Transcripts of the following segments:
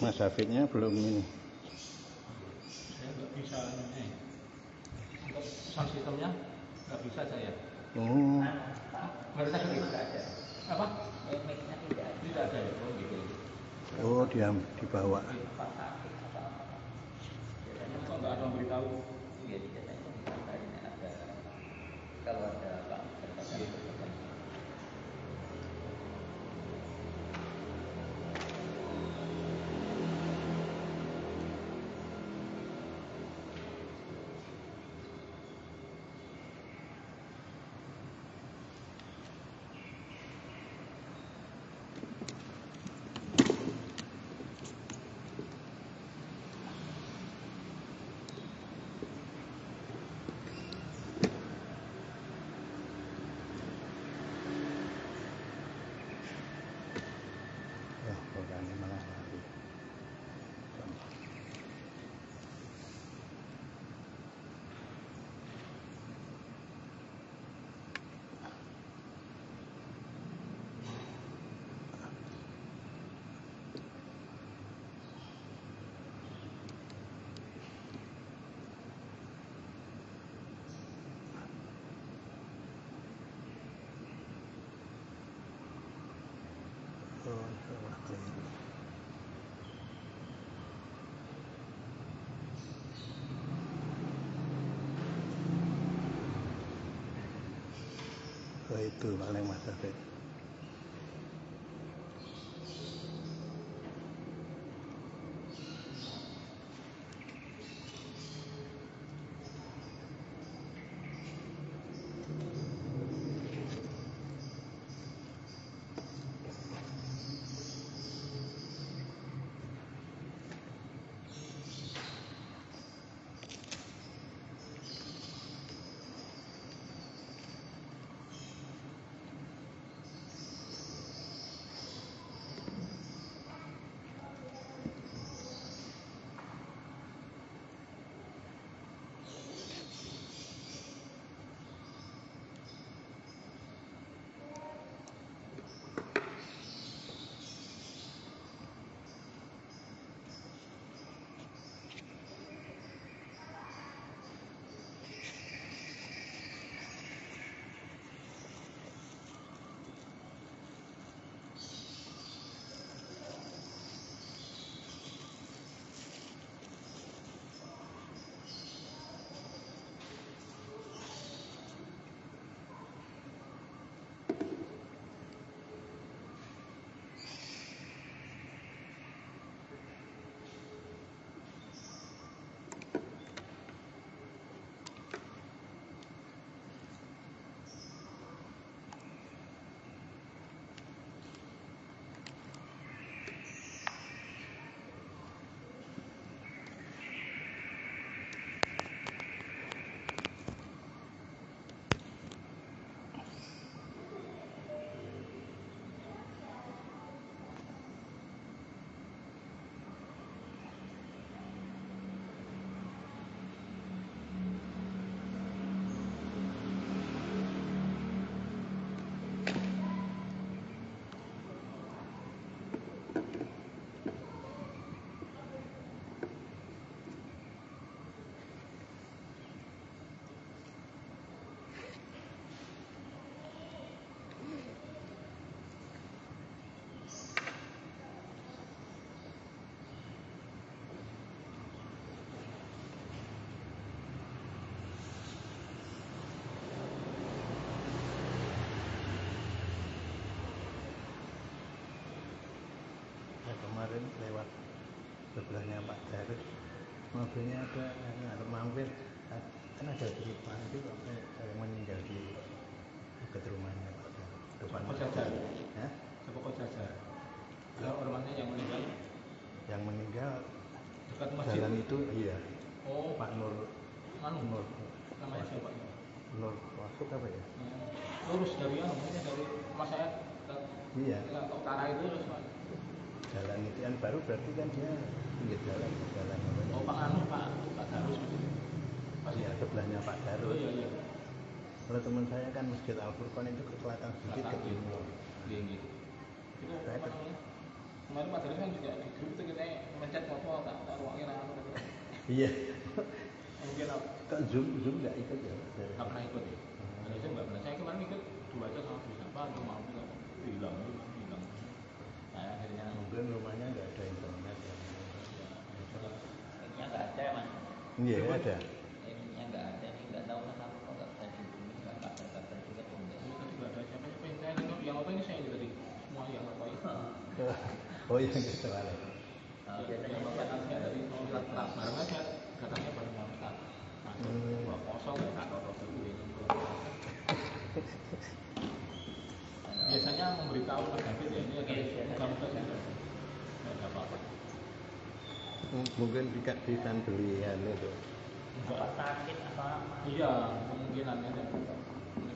Mas Hafidnya belum ini. Saya nggak bisa ini. Untuk sound sistemnya nggak bisa saya. Oh, Baru saya tidak ada. Apa? Tidak ada ya. Oh gitu. oh dia dibawa. Biasanya kok nggak ada yang beritahu. Iya, biasanya disampaikan ada kalau ada Pak berkata. Wah, orangnya malah lari. Oh, salah keliru. Oh, itu paling Mas Hafid. Kemarin lewat sebelahnya Pak Jarus, mobilnya ada mampir, kan ada di panti saya meninggal di dekat rumahnya Pak Jarus, depan Kok Jajar? ya? Siapa kok Jajar? Kalau orangnya yang meninggal Yang meninggal dekat masjid. jalan itu iya. Oh, Pak Nur Nur. Namanya siapa? Nur masuk apa ya? Lurus dari maksudnya dari rumah saya Iya. ke utara itu terus Pak. Jalan itu yang baru berarti kan dia pinggir jalan apa ya? Oh, Pak Darus maksudnya. Iya, sebelahnya Pak Oh Jarus. iya. Kalau teman saya kan Masjid Al Furqon itu ke selatan sedikit ke timur. Iya. Itu Saya apa namanya? Kemarin materi kan juga di grup itu kita mencet foto tak ruangnya lah. Iya. Mungkin Kok zoom nggak ikut ya? nggak pernah ikut ya. Saya nggak pernah. Saya kemarin ikut 2 aja sama bisa apa nggak mau hilang. Saya akhirnya Mungkin rumahnya nggak ada internet ya. Ini nggak ada mas. Iya ada. Ini nggak ada, ini nggak tahu kenapa kok nggak bisa dihubungi, nggak kabar-kabar juga tuh enggak. ini tadi nggak ada siapa-siapa yang saya nengok yang apa ini saya ini tadi semua yang apa itu. Oh yang gitu kali. Biasanya Yang bapak saya tadi mau lihat bareng aja katanya baru mau start. Masuk kosong ya tak tahu dulu ini. Biasanya memberitahu ke David ya ini ada bukan tidak ada apa-apa. Mungkin tidak bisa belian itu. Apa sakit apa? Iya kemungkinannya ya.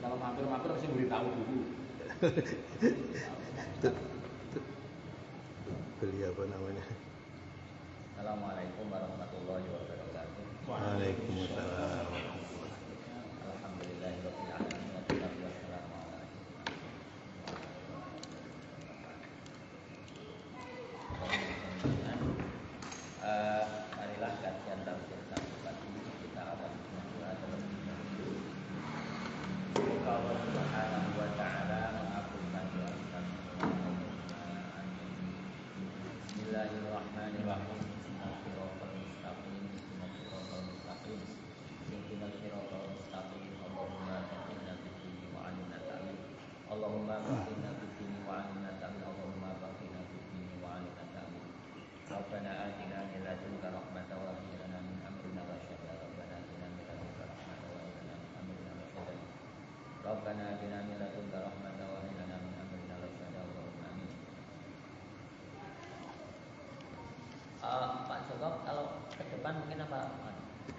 Kalau mampir-mampir harus memberitahu dulu. Beli apa namanya? Assalamualaikum warahmatullahi wabarakatuh. Waalaikumsalam. Alhamdulillahirabbil alamin wassalatu wassalamu ala marilah kajian tafsir satu pagi kita awali dengan doa terlebih dahulu. Semoga Allah Subhanahu wa taala mengampunkan doa kita semua. Bismillahirrahmanirrahim. Bismillahirrahmanirrahim. Bismillahirrahmanirrahim. Bismillahirrahmanirrahim. Allahumma faqihna fid-din wa 'allimna ta'wil. Allahumma faqihna fid-din wa 'allimna ta'wil. Allahumma faqihna fid-din wa 'allimna ta'wil. Rabbana atina min ladunka rahmatan wa hab lana min amrina rasyada. Rabbana atina min ladunka rahmatan wa hab lana min amrina rasyada. Rabbana atina min ladunka rahmatan wa hab lana min amrina rasyada. Allahumma amin. Pak Joko, kalau ke depan mungkin apa?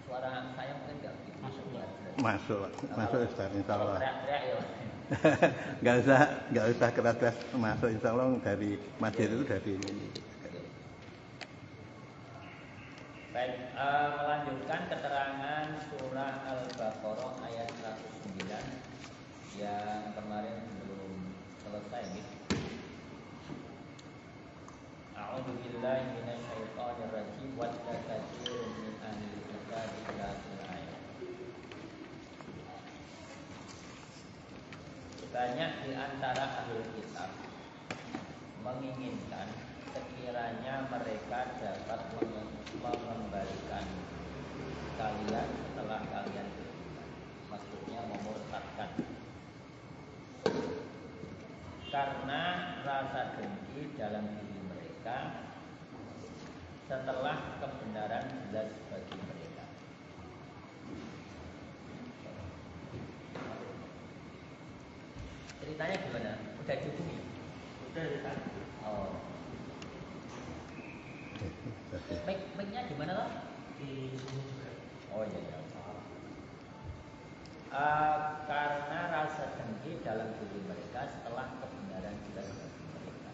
Suara saya mungkin nggak begitu Masuk ya? Masuk Ustaz, insya Kalau Allah. teriak-teriak ya. Nggak usah keras masuk, insya Allah dari masjid itu dari ini. Baik, melanjutkan keterangan surah Al-Baqarah ayat 109 yang kemarin belum selesai gitu. A'udzu billahi minasyaitonir rajim wa katsirun min ahli kitab la ayat. Banyak di antara ahli kitab menginginkan sekiranya mereka dapat mengembalikan kalian setelah kalian beriman. Maksudnya memurtadkan. Karena rasa dengki dalam diri mereka setelah kebenaran jelas bagi mereka. Ceritanya gimana? Udah dihubungi? Udah. Oh. Mic-nya gimana loh? Di sini juga. Oh iya ya. Karena rasa dengki dalam diri mereka setelah kebenaran jelas bagi mereka.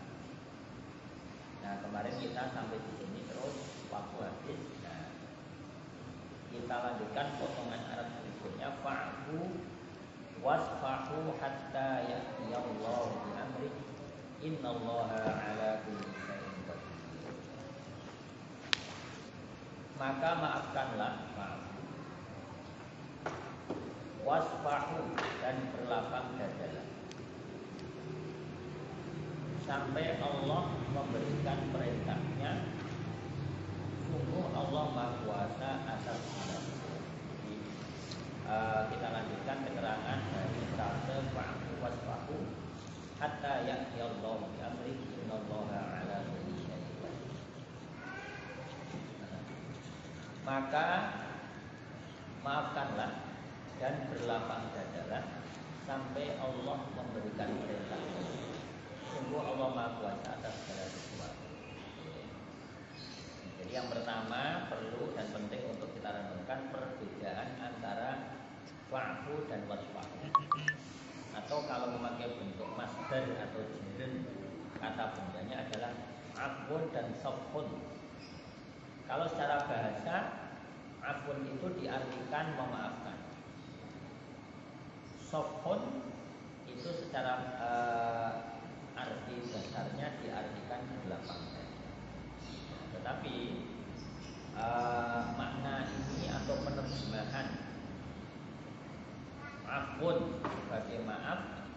Nah kemarin kita sampai di sini terus waktu habis. Nah kita lanjutkan potongan Arab berikutnya. Fa'fu wasfahu hatta ya'tiyallahu bi amri. Innallaha ala kulli syai'in qadir. Maka maafkanlah, wasfahu dan berlapang dadalah sampai Allah memberikan perintahnya. Sungguh Allah Maha Kuasa atas segala sesuatu. Kita lanjutkan keterangan dari frase fa'fu wasfahu hatta ya'tiyallahu bi amri. Innallaha ala kulli syai'in qadir. Maka maafkanlah dan berlapang dadalah sampai Allah memberikan perintah. Sungguh Allah Maha Kuasa atas segala sesuatu. Jadi yang pertama perlu dan penting untuk kita renungkan perbedaan antara fa'fu dan wasfahu. Atau kalau memakai bentuk masdar atau jirin, kata bendanya adalah afun dan sofun. Kalau secara bahasa afun itu diartikan memaafkan. Sofun itu secara arti besarnya diartikan di lapang dada. Tetapi makna ini atau penerjemahan afun sebagai maaf,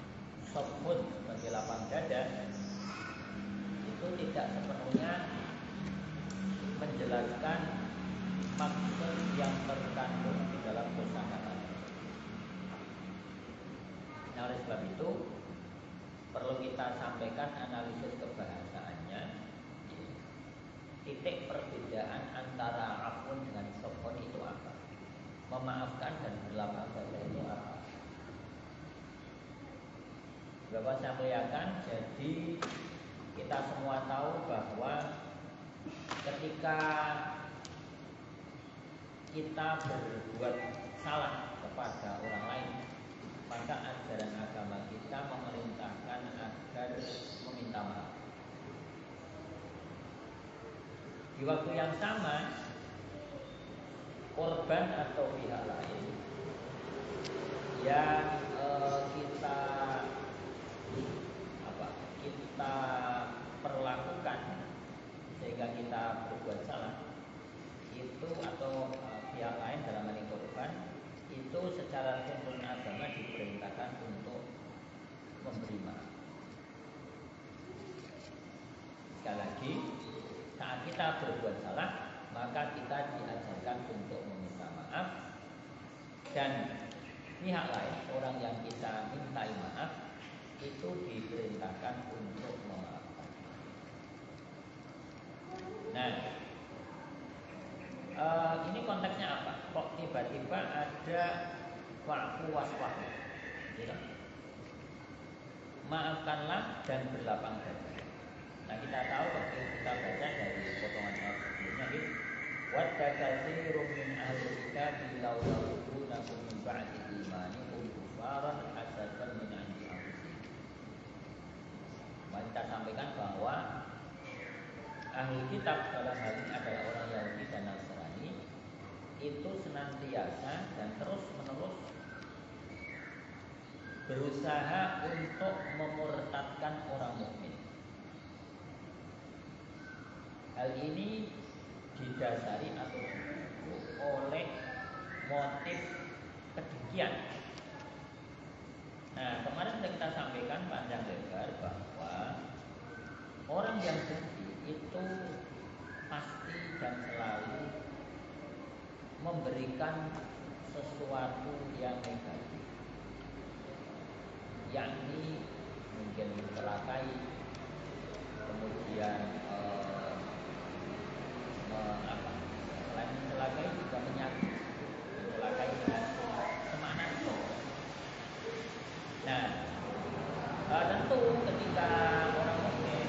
sofun sebagai lapang dada itu tidak sepenuhnya menjelaskan maksud yang terkandung di dalam kosakata. Nah, oleh sebab itu perlu kita sampaikan analisis kebahasaannya. Titik perbedaan antara afun dengan sofun itu apa? Memaafkan dan berlapang dada itu apa? Bapak saya muliakan, jadi kita semua tahu bahwa ketika kita berbuat salah kepada orang lain, maka ajaran agama kita memerintahkan agar meminta maaf. Di waktu yang sama, korban atau pihak lain yang kita perlakukan sehingga kita berbuat salah itu, atau pihak lain dalam hal ini korban, itu secara tuntunan agama diperintahkan untuk memberi maaf. Sekali lagi, saat kita berbuat salah, maka kita diajarkan untuk meminta maaf, dan pihak lain, orang yang kita mintai maaf, itu diperintahkan untuk memaafkan. Nah, ini konteksnya apa? Kok tiba-tiba ada wa'fu wasfahu? Maafkanlah dan berlapang dada. Nah, kita tahu waktu kita baca dari potongan ayat sebelumnya gitu. Wadda katsirun min ahli kitab law ya'budunakum min ba'di imanikum kufaran hasadan min 'indi anfusihim. Mari kita sampaikan bahwa ahli kitab dalam hal ini adalah orang Yahudi dan Nasrani itu senantiasa dan terus-menerus berusaha untuk memurtadkan orang mukmin. Hal ini didasari atau didukung oleh motif kedengkian. Nah, kemarin sudah kita sampaikan panjang lebar bahwa orang yang dengki itu pasti dan selalu memberikan sesuatu yang negatif, yakni mungkin mencelakai, kemudian selain mencelakai juga menyakiti, mencelakai dengan semana itu. Nah, tentu ketika orang mukmin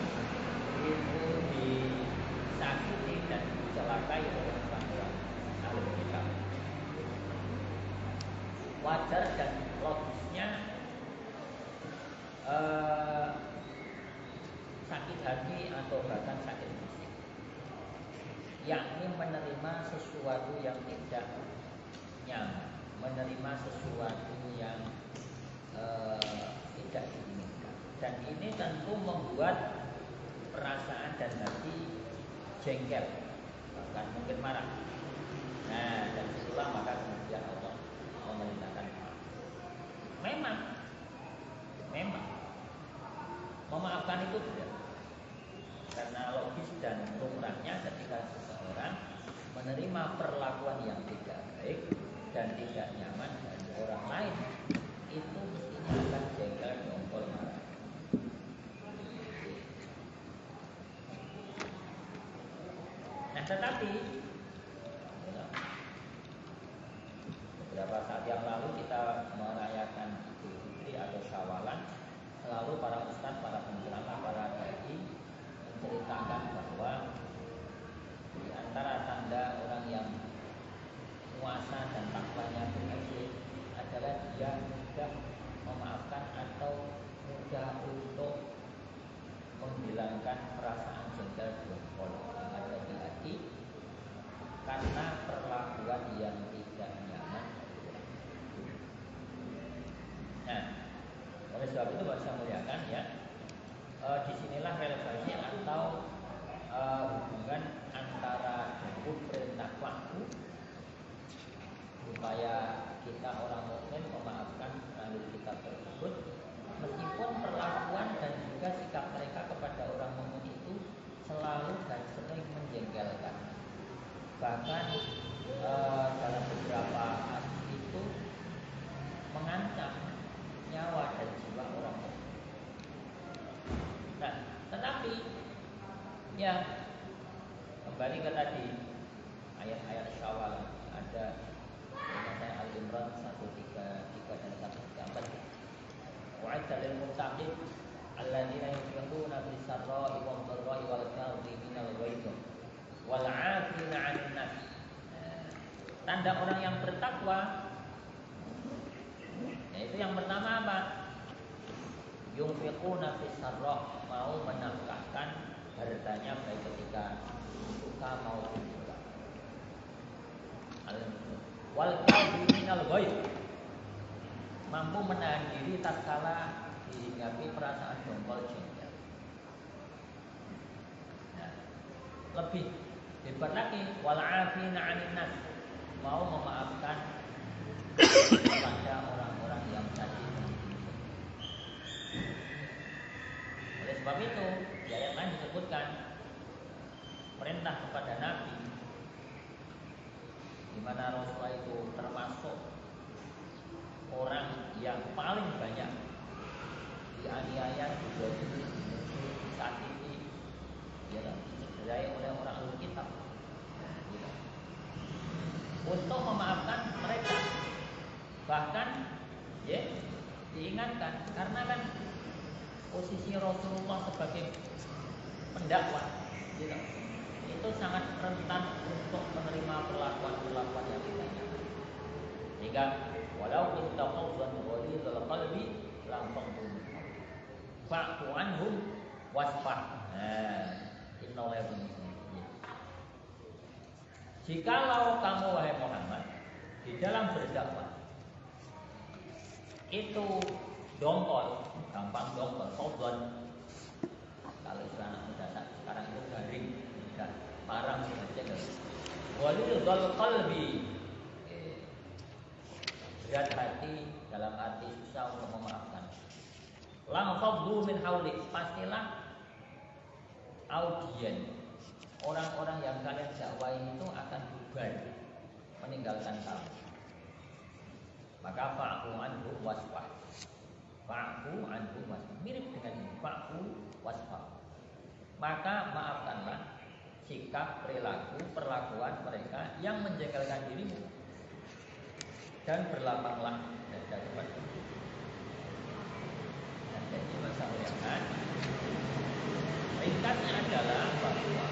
itu disakiti dan dicelakai oleh orang ahli kitab, wajar dan logisnya sakit hati atau bahkan sakit fisik, yakni menerima sesuatu yang tidak nyaman, menerima sesuatu yang tidak diinginkan, dan ini tentu membuat perasaan dan hati jengkel, bahkan mungkin marah. Nah, dan itulah maka kemudian Allah memerintahkan maaf. Memang memaafkan itu tidak, karena logis dan lumrahnya ketika seseorang menerima perlakuan yang tidak baik dan tidak nyaman dari orang lain, itu mestinya akan jengkel, dongkol, marah. Nah, tetapi beberapa saat yang lalu kita merayakan Idul Fitri atau Syawalan, selalu para ustadz, para penceramah, para dai menceritakan bahwa di antara tanda orang yang puasa dan takwanya berhasil adalah dia mudah memaafkan atau mudah untuk menghilangkan perasaan jengkel dongkol yang ada di hati karena perlakuan yang tidak nyaman. Nah, oleh sebab itu Bapak saya muliakan ya, disinilah relevansi ketika orang mukmin memaafkan ahli kitab tersebut, meskipun perlakuan dan juga sikap mereka kepada orang mukmin itu selalu dan sering menjengkelkan. Bahkan dalam beberapa hadis itu mengancam nyawa dan jiwa orang mukmin. Nah, tetapi ya kembali ke tadi ayat-ayat Syawal ada ayat Al-Imran 133 dan 134. Wa'idda lil muttaqin alladzina yunfiquna fis sarra'i wad dharra'i wal kadhimina al-ghaidh wal 'afina 'anil nas. Tanda orang yang bertakwa yaitu yang pertama apa? Yunfiquna fis sarra', mau menafkahkan hartanya baik ketika suka maupun duka. Wal kadhiminal ghaidh, mampu menahan diri tatkala dihinggapi perasaan dongkol jengkel. Nah, lebih hebat lagi, wal 'afina 'anil nas, mau memaafkan kepada orang-orang yang tadi. Oleh sebab itu, di ayat lain disebutkan perintah kepada Nabi, di mana Rasulullah itu termasuk orang yang paling banyak dianiaya, dijolimi, disakiti, ya, dicederai oleh orang ahli kitab, ya, untuk memaafkan mereka. Bahkan, ya, diingatkan karena kan posisi Rasulullah sebagai pendakwah, ya, itu sangat rentan untuk menerima perlakuan-perlakuan yang tidak nyaman. Sehingga walau kunta faddan ghalidhal qalbi lam faddu fa'fu anhum wasfah. Innallaha yuhibbul muhsinin. Jikalau kamu wahai Muhammad di dalam berdakwah itu dongkol, gampang dongkol, faddan. Kalau istilah anak muda sekarang itu garing, mudah, parang saja. Ghalidhal qalbi, berat hati, dalam arti susah untuk memaafkan. Lam faddu min haulik, pastilah audien orang-orang yang kalian dakwahi itu akan bubar, meninggalkan kamu. Maka fa'fu anhum wasfah. Fa'fu anhum wasfah, mirip dengan ini, fa'fu wasfah. Maka maafkanlah sikap, perilaku, perlakuan mereka yang menjengkelkan dirimu, dan berlapanglah dada kepada. Dan jadi masalah yang kan, ringkasnya adalah bahwa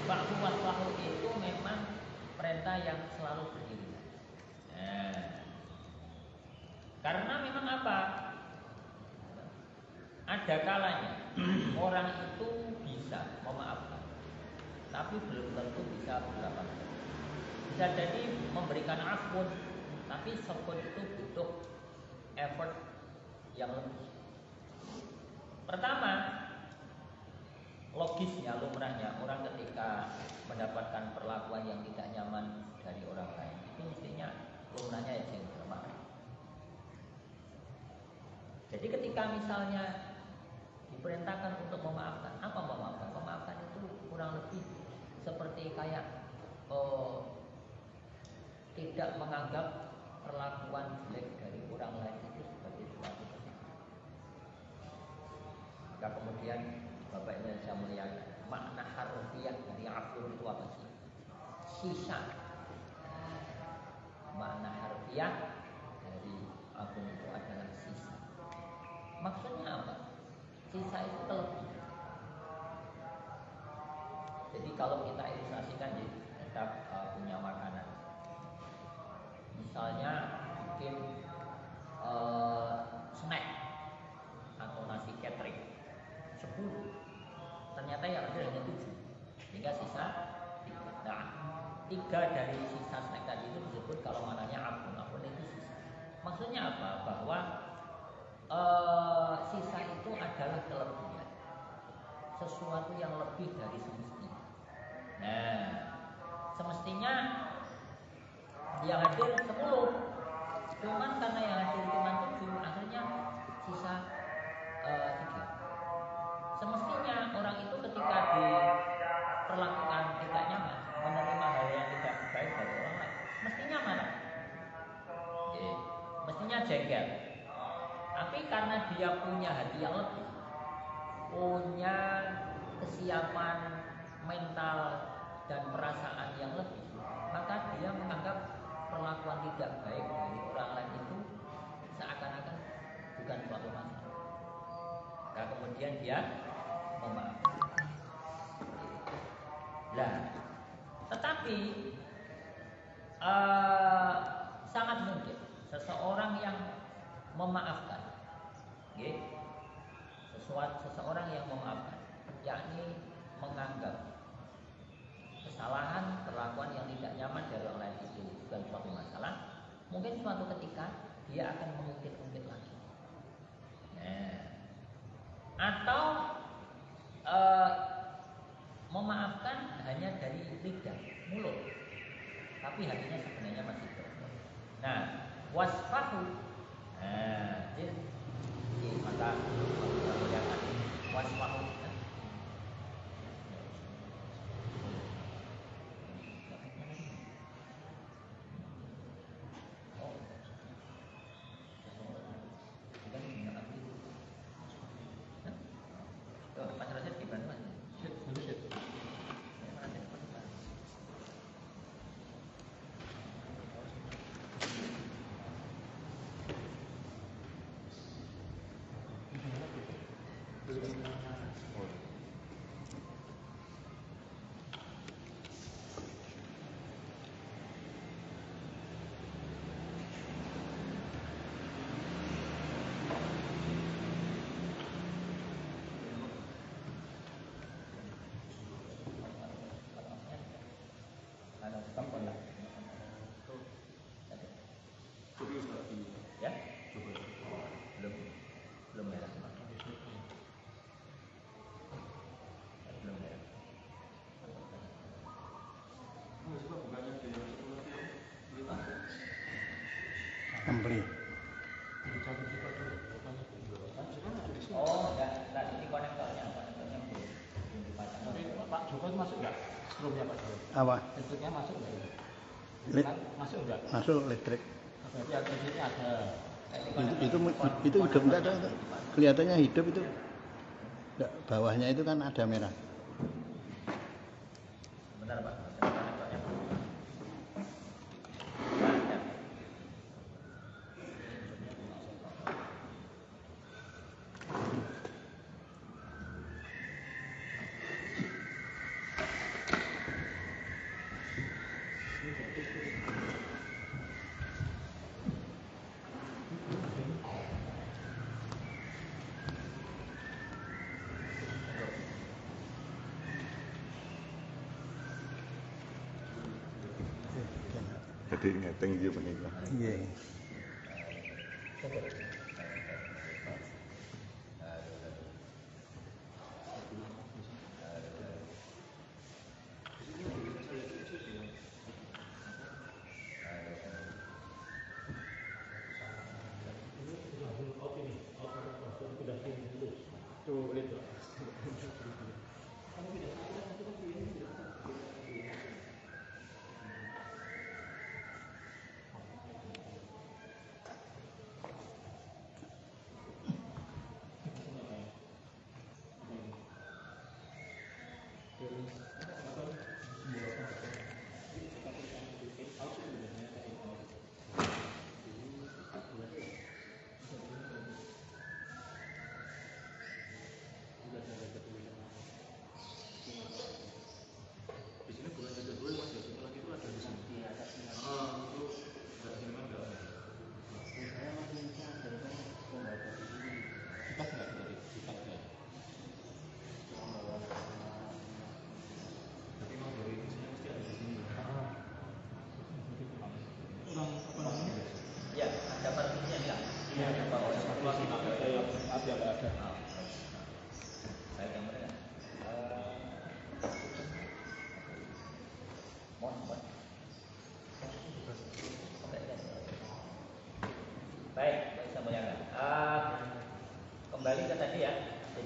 fa'fu wasfahu itu memang perintah yang selalu beriringan. Karena memang apa? Ada kalanya orang itu bisa memaafkan, tapi belum tentu bisa berlapang. Bisa jadi memberikan ampun, tapi ampun itu butuh effort yang lebih. Pertama, logisnya, lumrahnya orang ketika mendapatkan perlakuan yang tidak nyaman dari orang lain, itu mestinya lumrahnya yang bermakna. Jadi ketika misalnya diperintahkan untuk memaafkan, apa memaafkan? Memaafkan itu kurang lebih seperti kayak tidak menganggap perlakuan jelek dari orang lain itu sebagai suatu kesalahan. Maka kemudian Bapak Ibu yang muliakan, makna harfiah dari afun itu apa sih? Sisa. Makna harfiah dari afun itu adalah sisa. Maksudnya apa? Sisa itu kelebihan. Jadi kalau kita ilustrasikan, kita punya makanan, misalnya bikin snack atau nasi catering 10, ternyata yang ada hanya 7, sehingga sisa 3. Nah, 3 dari sisa snack tadi itu disebut kalau mananya apun itu sisa. Maksudnya apa? Bahwa sisa itu adalah kelebihan, sesuatu yang lebih dari semestinya. Nah, semestinya yang hadir 10, cuman karena yang hadir cuma 7, akhirnya sisa 3. Semestinya orang itu ketika diperlakukan tidak nyaman, menerima hal yang tidak baik dari orang lain, mestinya marah, mestinya jengkel. Tapi karena dia punya hati yang lebih, punya kesiapan mental dan perasaan yang lebih, maka dia menganggap perlakuan tidak baik dari orang lain itu seakan-akan bukan suatu masalah. Nah, kemudian dia memaafkan. Nah, tetapi sangat mungkin seseorang yang memaafkan, seseorang yang memaafkan, yakni menganggap kesalahan, perlakuan yang tidak nyaman dari orang lain itu bukan suatu masalah, mungkin suatu ketika dia akan mengungkit-ungkit lagi. Atau memaafkan hanya dari lidah, mulut, tapi hatinya sebenarnya masih kotor. Nah, wasfahu. Jadi maka wasfahu. Ya? Belum merah. Belum merah. Ampli. Oh, enggak, ini konektornya belum dipasang. Tapi Pak Joko itu masuk nggak? Strumnya Pak Joko? Apa? Listriknya masuk nggak? Masuk nggak? Masuk listrik. Berarti listriknya ada. Itu hidup enggak ada. Kelihatannya hidup itu. Enggak, bawahnya itu kan ada merah. Benar Pak. Jadi ngeteng iki menika. Iya.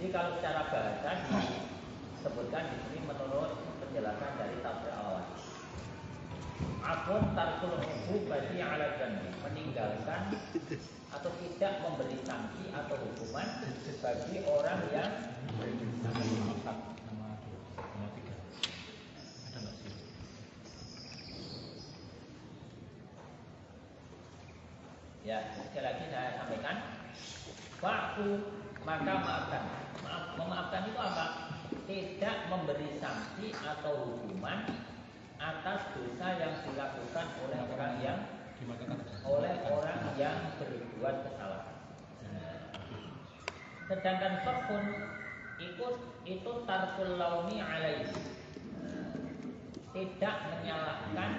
Jadi kalau secara bahasa disebutkan di sini menurut penjelasan dari tafsir Al-Wahid. Afun tarkul uqubati ala dzanbi, meninggalkan atau tidak memberi sanksi atau hukuman bagi orang yang Nama 3. Ada nggak sih? ya, sekali lagi saya sampaikan, waktu maka maafkan. Memaafkan itu apa? Tidak memberi sanksi atau hukuman atas dosa yang dilakukan oleh orang yang berbuat kesalahan. Sedangkan sofun itu tarkul launi alaihi, tidak menyalahkan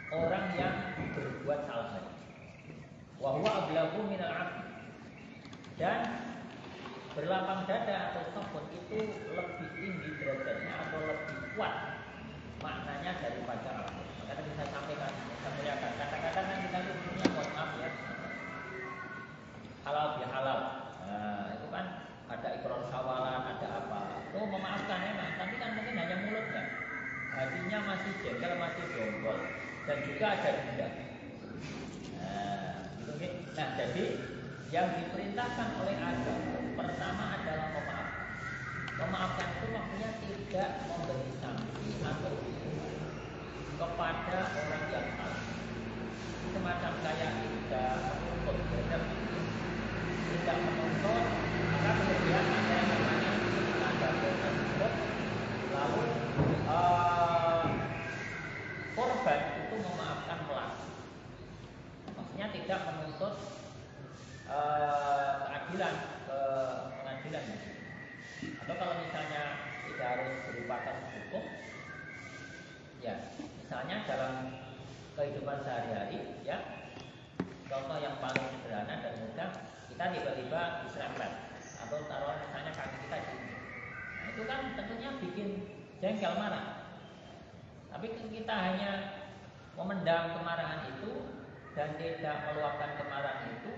orang yang berbuat salah. Wa huwa ablagu minal 'abd, dan berlapang dada atau sofun itu lebih tinggi derajatnya atau lebih kuat maknanya daripada Allah. Makanya bisa sampaikan, saya muliakan. Kata-kata kan kita itu punya mohon maaf ya, halal bihalal. Nah, itu kan ada ikrar sawalan, ada apa. Itu memaafkan emang, tapi kan mungkin hanya mulutnya. Hatinya masih jengkel, masih dongkol, dan juga ada dendam. Nah, jadi yang diperintahkan oleh agama pertama adalah memaafkan. Memaafkan itu maksudnya tidak memberi sanksi atau hukuman kepada orang yang salah. Semacam kayak tidak menuntut, tidak menuntut, maka kemudian ada yang namanya ada tersebut, lalu korban itu memaafkan pelaku. Maksudnya tidak menuntut keadilan ke pengadilan. Atau kalau misalnya tidak harus berupa kasus hukum, ya misalnya dalam kehidupan sehari-hari, ya contoh yang paling sederhana dan mudah, kita tiba-tiba diserempet atau taruh misalnya kaki kita di sini. Nah, itu kan tentunya bikin jengkel, marah. Tapi kita hanya memendam kemarahan itu dan tidak meluapkan kemarahan itu,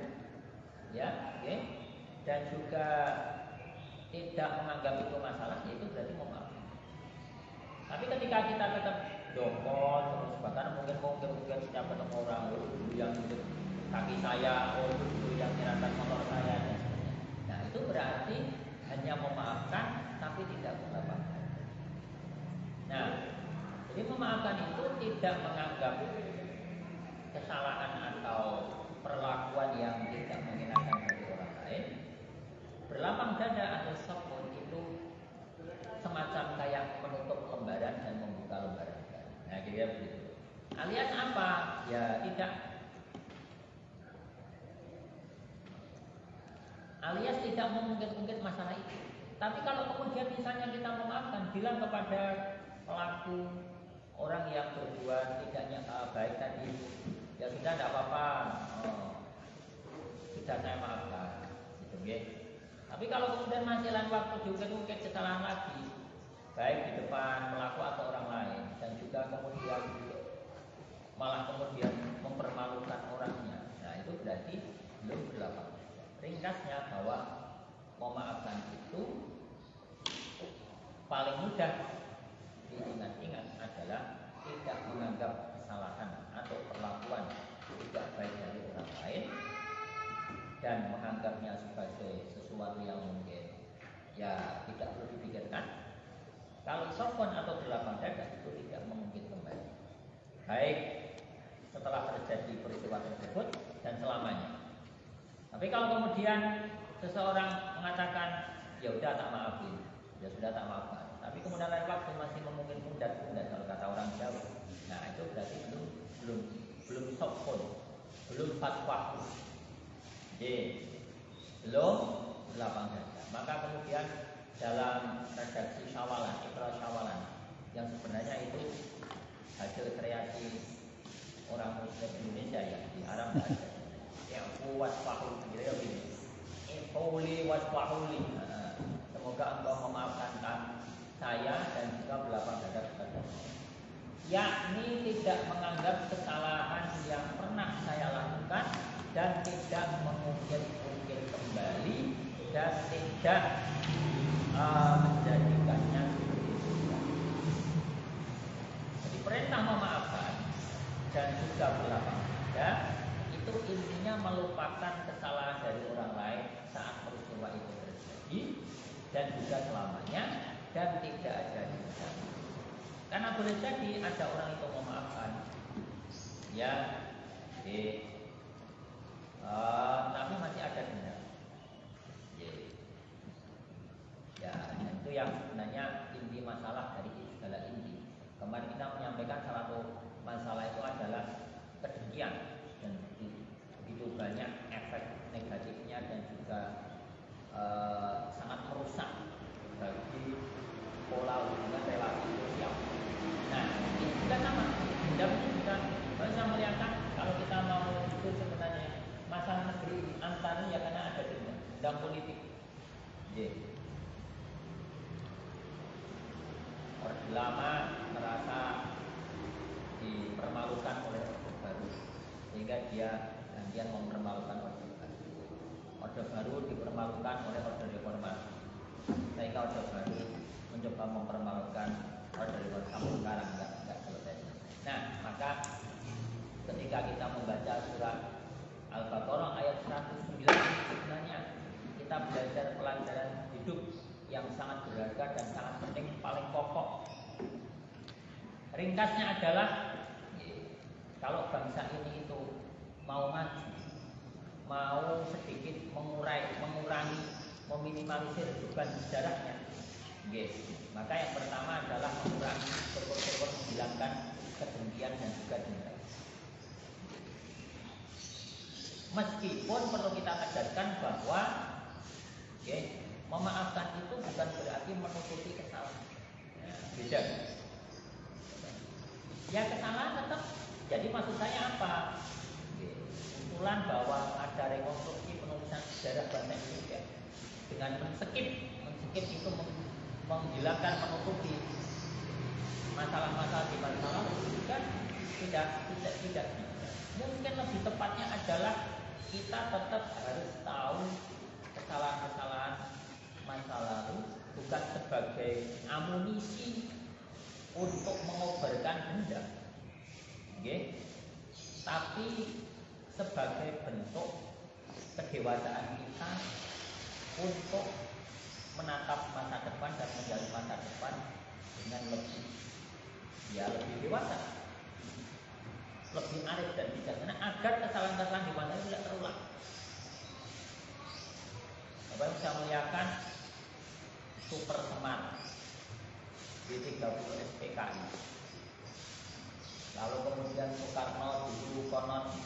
ya, okay? Dan juga tidak menganggap itu masalah, itu berarti memaafkan. Tapi ketika kita tetap dongkol terus, bahkan mungkin setiap ketemu orang, dulu yang hidup kaki saya, dulu yang nyeratan motor saya, dan sebagainya. Nah, itu berarti hanya memaafkan tapi tidak mengabaikan. Nah, jadi memaafkan itu tidak menganggap kesalahan atau perlakuan yang tidak mengenakan bagi orang lain. Berlapang dada atau sofun itu semacam kayak menutup lembaran dan membuka lembaran. Nah, kira-kira begitu. Alias apa? Ya tidak. Alias tidak mengungkit-ungkit masalah itu. Tapi kalau kemudian misalnya kita memaafkan, bilang kepada pelaku orang yang berbuat tidak baik tadi, ya sudah tidak apa-apa, sudah saya maafkan, gitu ya. Tapi kalau kemudian masih lain waktu diungkit-ungkit kesalahan lagi, baik di depan pelaku atau orang lain, dan juga kemudian malah kemudian mempermalukan orangnya, nah itu berarti belum berlapang. Ringkasnya bahwa memaafkan itu paling mudah diingat-ingat adalah tidak menganggap kesalahan atau perlakuan tidak baik dari orang lain dan menganggapnya sebagai sesuatu yang mungkin ya tidak perlu dipikirkan. Kalau sofon atau berlapang dada itu tidak memungkit kembali, baik setelah terjadi peristiwa tersebut dan selamanya. Tapi kalau kemudian seseorang mengatakan ya udah tak maafin, ya sudah tak maafkan, tapi kemudian lain waktu masih memungkit pundak kalau kata orang Jawa, nah itu berarti belum sofon, belum fatwa, belum berlapang dada. Maka kemudian dalam redaksi syawalan, ikrar syawalan yang sebenarnya itu hasil kreasi orang Muslim Indonesia ya, di Arab ada. Yang wasfahul, kira-kira begini. Infuli wasfahuli. Semoga engkau memaafkan saya dan juga berlapang dada kepada saya. Yakni tidak menganggap kesalahan yang pernah saya lakukan dan tidak mengungkit-ungkit kembali dan tidak menjadikannya seperti itu. Jadi perintah memaafkan dan juga berlapang dada itu intinya melupakan kesalahan dari orang lain saat peristiwa itu terjadi dan juga selamanya dan tidak ada denda. Karena boleh jadi ada orang itu memaafkan, ya, tapi masih ada denda. Ya, itu yang sebenarnya inti masalah dari segala inti. Kemarin kita menyampaikan salah satu masalah itu adalah kedengkian dan begitu banyak efek negatifnya dan juga sangat merusak bagi pola hubungan relasi sosial. Nah, ini juga sama. Dendam itu juga bisa melihatkan kalau kita mau itu sebenarnya masalah negeri antaranya ya karena ada dendam politik. Orde Lama merasa dipermalukan oleh Orde Baru sehingga dia gantian mempermalukan Orde Baru. Orde Baru dipermalukan oleh Orde Reformasi sehingga Orde Baru mencoba mempermalukan Orde Reformasi sampai sekarang enggak selesai. Nah, maka ketika kita membaca surat Al-Baqarah ayat 109 sebenarnya kita belajar pelajaran hidup yang sangat berharga dan sangat penting, paling pokok. Ringkasnya adalah kalau bangsa ini itu mau maju, mau sedikit mengurangi, meminimalisir beban sejarahnya, maka yang pertama adalah mengurangi, syukur-syukur menghilangkan kedengkian dan juga dendam. Meskipun perlu kita tegaskan bahwa memaafkan itu bukan berarti menutupi kesalahan. Ya, beda. Ya kesalahan tetap. Jadi maksud saya apa? Usulan bahwa ada rekonstruksi penulisan sejarah bangsa Indonesia dengan menskip itu menghilangkan, menutupi masalah-masalah di masa lalu kan tidak. Mungkin lebih tepatnya adalah kita tetap harus tahu kesalahan-kesalahan masa lalu bukan sebagai amunisi untuk mengobarkan dendam, tapi sebagai bentuk kedewasaan kita untuk menatap masa depan dan menjalani masa depan dengan lebih dewasa, lebih arif dan bijaksana agar kesalahan-kesalahan di masa lalu tidak terulang. Bapak bisa melihatkan Super Semar di 30 SPKI. Lalu kemudian Soekarno dulu konon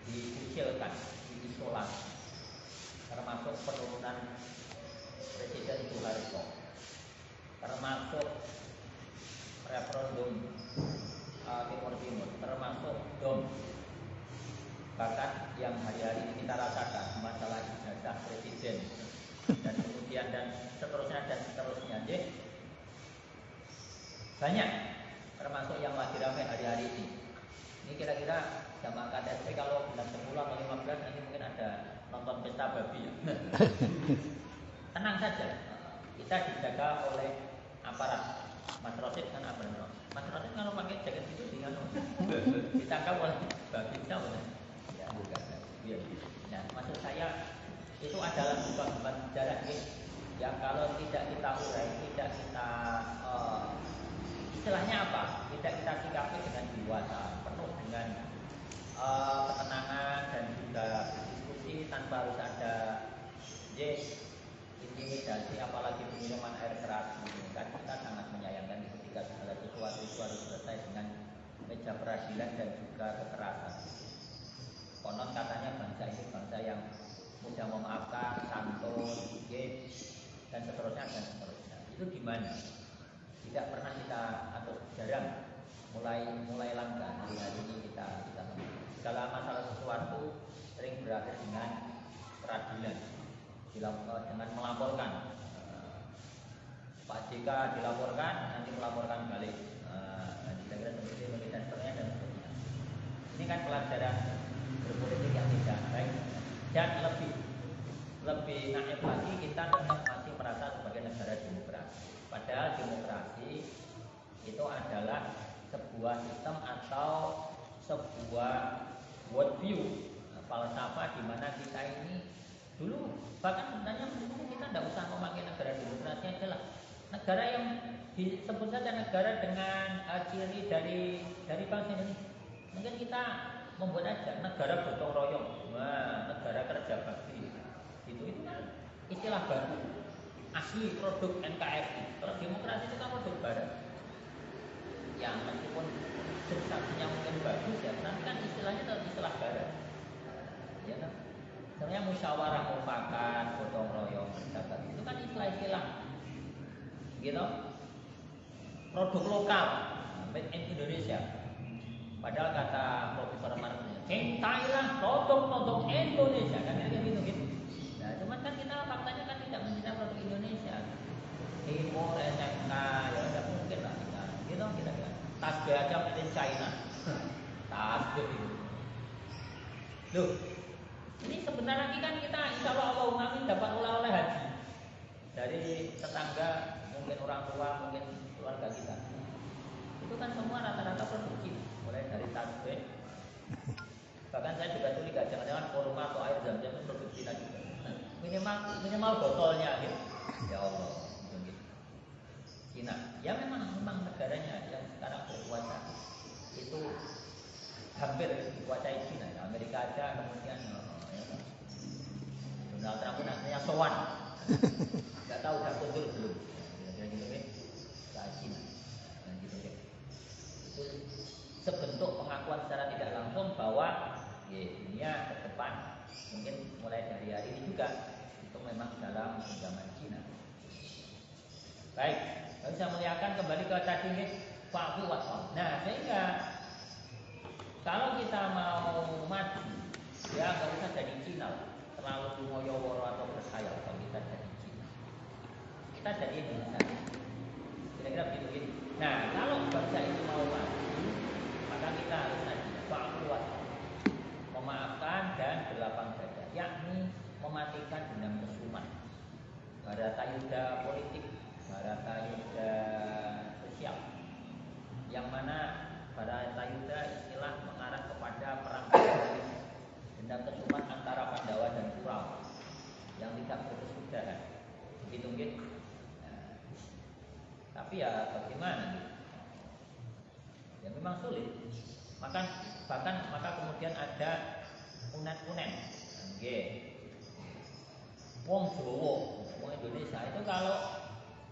dikucilkan, diisolasi, termasuk penurunan Presiden Soeharto, termasuk referendum Timur, termasuk DOM, bahkan yang hari-hari ini kita rasakan masalah ijazah presiden dan kemudian dan seterusnya banyak, termasuk yang lagi ramai hari-hari ini. Ini kira-kira jamaah KTSP kalau bulan 10 atau 15 nanti mungkin ada nonton pesta babi ya. Tenang saja, kita dijaga oleh aparat. Mas Rosid kan aparat. Mas Rosid kalau pakai jaket itu ditangkap oleh babi siapa? Ya bukan. Nah, maksud saya itu adalah beban sejarah yang kalau tidak kita urai, tidak kita istilahnya apa? Tidak kita sikapi dengan dewasa, penuh dengan ketenangan dan juga diskusi tanpa harus ada intimidasi, apalagi minuman air keras. Kan kita sangat menyayangkan ketika segala sesuatu itu harus selesai dengan meja peradilan dan juga kekerasan. Konon katanya bangsa ini bangsa yang mudah memaafkan, santun, dan seterusnya. Itu di mana? Tidak pernah kita atau jarang mulai langka. Hari-hari ini kita segala masalah sesuatu sering berakhir dengan peradilan, dengan melaporkan. Pak JK dilaporkan, nanti melaporkan balik. Kira-kira seperti itu dan seterusnya. Ini kan pelajaran berpolitik yang tidak baik dan lebih naif lagi kita tetap masih merasa sebagai negara demokrasi. Padahal demokrasi itu adalah sebuah sistem atau sebuah worldview, falsafah di mana kita ini dulu bahkan sebenarnya kita tidak usah memakai negara demokrasi adalah negara yang disebut saja negara dengan ciri dari bangsa Indonesia. Mungkin kita membuat aja negara gotong royong, negara kerja bakti. Itu kan istilah baru, asli produk NKRI. Kalau demokrasi itu kan produk barat. Yang meskipun substansinya mungkin bagus ya, tapi kan istilahnya tetap istilah barat. Ya kan? Sebenarnya musyawarah mufakat, gotong royong, kerja bakti itu kan istilah-istilah, gitu. Produk lokal, made in Indonesia. Padahal kata Profesor Martin, cintailah produk-produk Indonesia, kan gitu. Nah, cuman kan kita faktanya kan tidak mencintai produk Indonesia. Timur, SMK, ya tidak mungkin lah kita, gitu kira-kira. Tasbih aja made in China, tasbih itu. Loh, ini sebentar lagi kan kita insya Allah amin dapat oleh-oleh haji dari tetangga, mungkin orang tua, mungkin keluarga kita. Itu kan semua rata-rata produksi, mulai dari tasbih. Bahkan saya juga curiga jangan-jangan kurma atau air zam-zam itu produksi lagi. Minimal botolnya gitu. Ya Allah, gitu. Cina, ya memang negaranya yang sekarang berkuasa itu hampir dikuasai Cina. Amerika aja kemudian Donald Trump pun akhirnya sowan. Nggak tahu udah mundur belum. Gitu ke Cina. Gitu. Itu sebentuk pengakuan secara tidak langsung bahwa dunia ke depan mungkin mulai dari hari ini juga itu memang dalam genggaman Cina. Baik, saya muliakan kembali ke tadi Pak Buat. Nah, sehingga kalau kita mau maju, ya nggak usah jadi Cina, terlalu ngoyo-woro atau berkhayal kalau kita jadi Cina. Kita jadi Indonesia. Kira-kira begitu gitu. Nah, kalau bangsa ini mau maju, maka kita harus tadi Buat, memaafkan dan berlapang dada, yakni mematikan dendam kesumat, baratayuda politik, baratayuda sosial, yang mana baratayuda istilah mengarah kepada perang dendam kesumat antara Pandawa dan Kurawa yang tidak berkesudahan, begitu gitu. Nah, tapi ya bagaimana gitu? Ya memang sulit. Maka kemudian ada unen-unen. Nggih. Wong Jawa, wong Indonesia itu kalau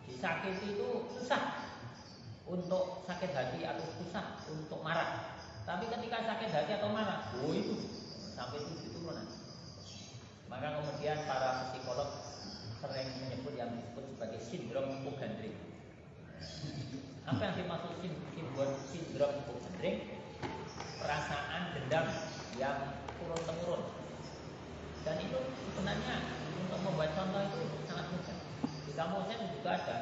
disakiti itu susah untuk sakit hati atau susah untuk marah. Tapi ketika sakit hati atau marah, itu sampai 7 turunan. Maka kemudian para psikolog sering menyebut yang disebut sebagai sindrom hypochondrik. Apa yang dimaksud sindrom hypochondrik? Perasaan dendam yang turun-temurun. Dan itu sebenarnya untuk membuat contoh itu sangat mudah. Di kampus saya juga ada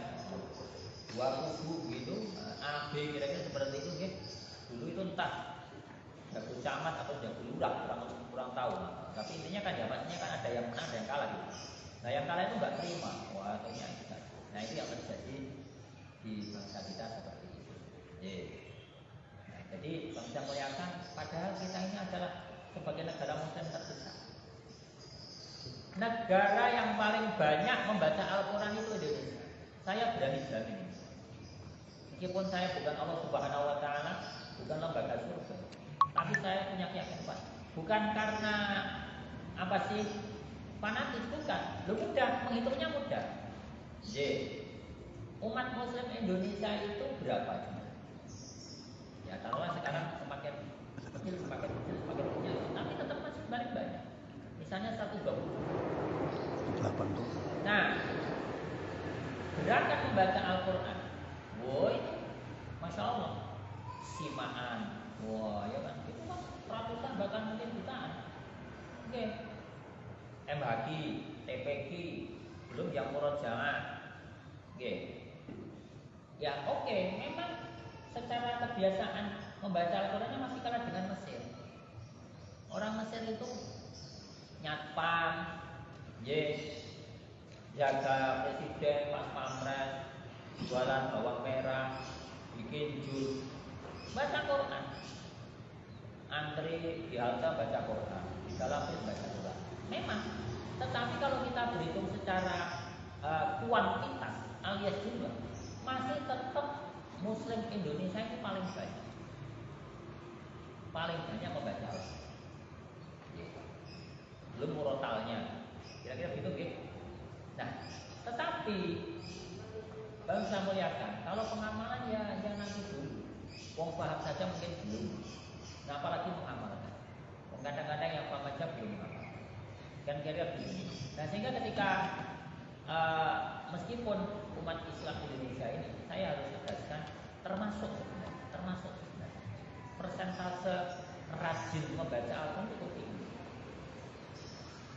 2 kubu gitu, A, B kira-kira seperti itu gitu. Dulu itu entah jago camat atau jago lurah, kurang tahu. Tapi intinya kan jawabannya kan ada yang menang, ada yang kalah gitu. Nah yang kalah itu nggak terima, wah akhirnya itu. Nah itu yang terjadi di bangsa kita seperti itu. Nah, jadi bangsa muliakan, padahal kita ini adalah sebagai negara Muslim terbesar. Negara yang paling banyak membaca Al-Quran itu Indonesia. Saya berani jamin ini. Meskipun saya bukan Allah Subhanahu Wa Taala, bukan lembaga survei, tapi saya punya keyakinan. Bukan karena apa sih fanatis, bukan. Lu mudah, menghitungnya mudah. Umat Muslim Indonesia itu berapa? Ya taruhlah sekarang semakin kecil, semakin kecil, tapi tetap masih banyak. Misalnya 1 gabung. 8 tuh. Nah, gerakan membaca Al-Quran, woi, masya Allah, simaan, wah ya kan, itu kan ratusan bahkan mungkin jutaan. Oke, MHQ, TPQ, belum yang murojaah. Oke, ya oke, memang secara kebiasaan membaca Al-Qurannya masih kalah dengan Mesir. Orang Mesir itu nyatpam, jaga presiden pas pampres, jualan bawang merah, bikin jus, baca Quran, antri di halte baca Quran, di dalam baca Quran. Memang, tetapi kalau kita berhitung secara kuantitas alias jumlah, masih tetap Muslim Indonesia itu paling banyak membaca Al-Quran. Belum murotalnya, kira-kira begitu gitu. Nah, tetapi baru saya muliakan, kalau pengamalan ya nanti dulu. Wong paham saja mungkin belum. Nah, apalagi mengamalkan. Kadang-kadang yang paham aja belum mengamalkan. Kan kira-kira begini. Nah, sehingga ketika meskipun umat Islam Indonesia ini, saya harus tegaskan termasuk sebenarnya persentase rajin membaca Al-Quran cukup tinggi.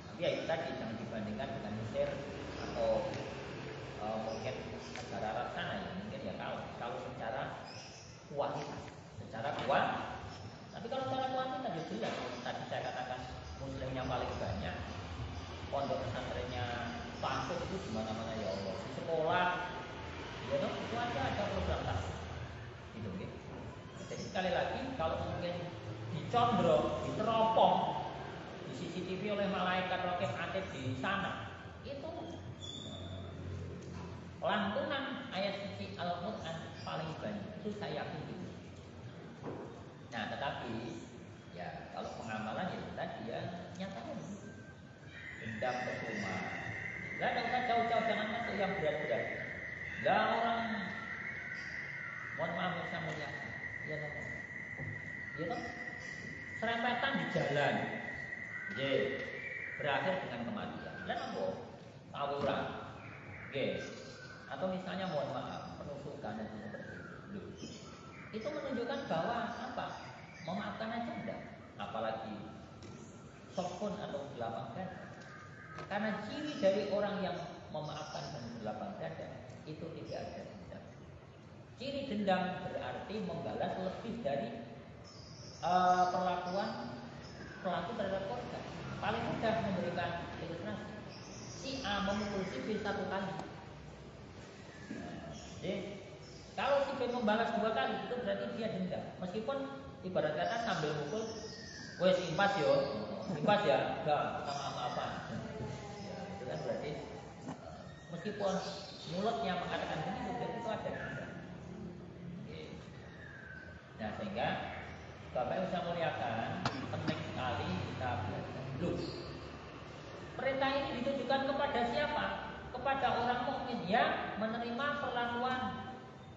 Tapi ya itu tadi jangan dibandingkan dengan Mesir atau mungkin negara Arab sana ya, mungkin ya kalau secara kualitas, tapi kalau secara kuantitas ya jelas. Tadi saya katakan Muslimnya paling banyak, pondok pesantrennya pasif itu di mana-mana ya Allah. Di sekolah, ya toh itu aja ada program tas, gitu. Jadi sekali lagi kalau mungkin dicondro, diteropong, di CCTV oleh malaikat rokib atid di sana, itu lantunan ayat suci Al-Quran paling banyak, itu saya yakin gitu. Nah, tetapi ya kalau pengamalan ya tadi ya nyatanya begitu. Dendam percuma. Lah enggak usah jauh-jauh, jangan masuk yang berat-berat. Lah orang mohon maaf saya muliakan. Ya toh. Serempetan di jalan. Berakhir dengan kematian. Lah nopo? Tawuran. Atau misalnya mohon maaf penusukan dan seperti itu. Itu menunjukkan bahwa apa? Memaafkan aja enggak, apalagi sofun atau berlapang dada. Karena ciri dari orang yang memaafkan dan berlapang dada itu tidak ada dendam. Ciri dendam berarti membalas lebih dari perlakuan pelaku terhadap korban. Paling mudah memberikan ilustrasi. Si A memukul si B 1 kali. Jadi kalau si B membalas 2 kali itu berarti dia dendam. Meskipun ibarat kata sambil mukul, wes impas ya, enggak sama apa. Ya, itu kan berarti meskipun mulutnya mengatakan begitu, berarti itu ada dendam. Nah, sehingga Bapak yang saya muliakan, penting sekali kita belajar. Perintah ini ditujukan kepada siapa? Kepada orang mukmin yang menerima perlakuan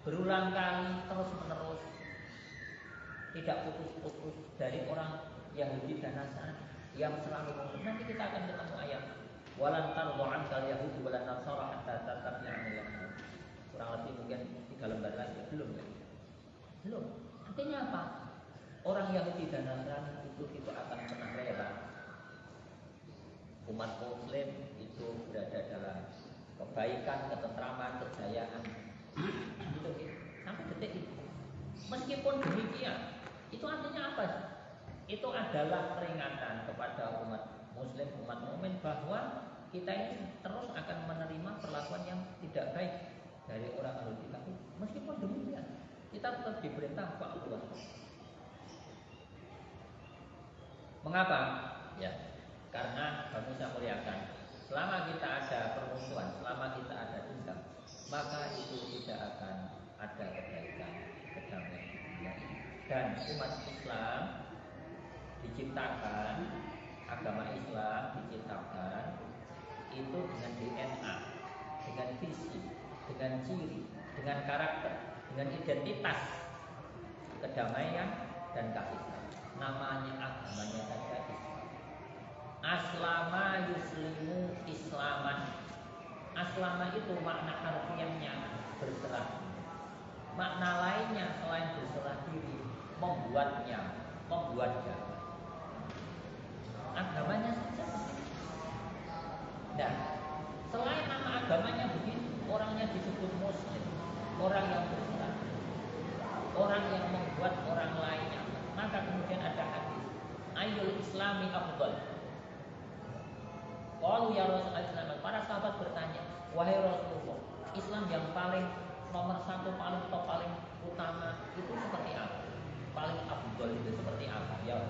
berulang kali terus-menerus, tidak putus-putus dari orang Yahudi dan Nasrani yang selalu mengumum. Nanti kita akan ketemu ayat walan tardu ankal yahudi walan nasara hatta tattabi'a millahum. Kurang lebih mungkin 3 lembar lagi. Belum. Artinya apa? Orang Yahudi dan Nasrani itu tidak akan pernah rela umat Muslim itu berada dalam kebaikan, ketentraman, kejayaan. Gitu. Sampai detik itu. Meskipun demikian, itu artinya apa? Itu adalah peringatan kepada umat Muslim, umat mukmin bahwa kita ini terus akan menerima perlakuan yang tidak baik dari orang ahli kitab. Meskipun demikian, kita tetap diperintah Allah. Mengapa? Ya, karena kami saya muliakan. Selama kita ada permusuhan, selama kita ada dendam, maka itu tidak akan ada kebaikan, kedamaian. Dan umat Islam diciptakan, agama Islam diciptakan itu dengan DNA, dengan visi, dengan ciri, dengan karakter, dengan identitas kedamaian dan kasih sayang. Namanya agamanya saja Islam. Aslama yuslimu islaman. Aslama itu makna harfiahnya berserah. Makna lainnya selain berserah diri, membuat jalan. Agamanya saja. Dan selain nama agamanya begitu, orangnya disebut Muslim, orang yang berserah, orang yang membuat orang lainnya. Maka kemudian ada hadis, Ayyul Islami afdal. Qalu ya Rasulullah, para sahabat bertanya, wahai Rasulullah, Islam yang paling nomor satu, paling top, paling utama itu seperti apa? Paling afdol itu seperti apa? Ya,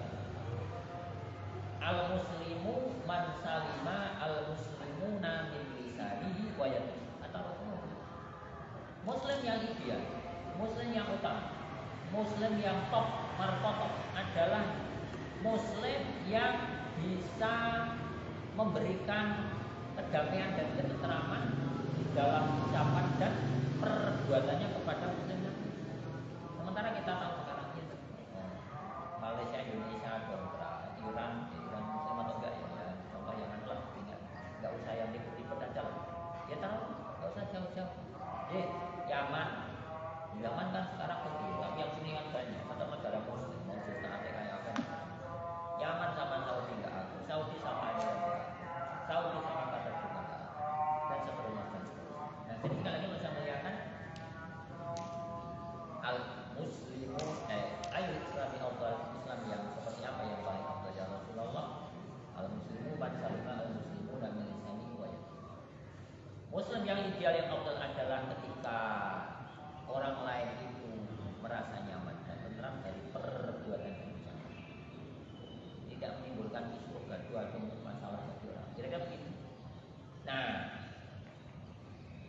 al-muslimu man salima al-muslimuna min lisanihi wa yadihi. Atau Muslim yang ideal, Muslim yang utama, Muslim yang top markotop adalah Muslim yang bisa memberikan kedamaian dan ketentraman di dalam ucapan dan perbuatannya kepada Muslim. Sementara kita tahu sekarang ini Malaysia, Indonesia, Iran Muslim atau enggak ya? Contoh yang adalah enggak usah yang tipe-tipe aja lah. Ya tahu, enggak usah jauh-jauh. Yaman kan sekarang kecil, tapi yang sini kan banyak. Masa negara Muslim mau jutaan kayak apa? Yaman sama Saudi enggak aku, Saudi sama Arabia, Saudi sama Qatar juga enggak aku, dan seterusnya. Nah, jadi sekali lagi bisa melihatkan al-muslimu ayu islami afdal, Islam yang seperti apa yang paling afdal ya Rasulullah? Al-muslimu man salima al-muslimu dan melisani wa yadihi. Muslim yang ideal yang afdal adalah ketika orang lain itu merasa nyaman dan tenteram dari perbuatan dan ucapan, tidak menimbulkan isu gaduh atau masalah bagi orang. Kira-kira begitu. Nah,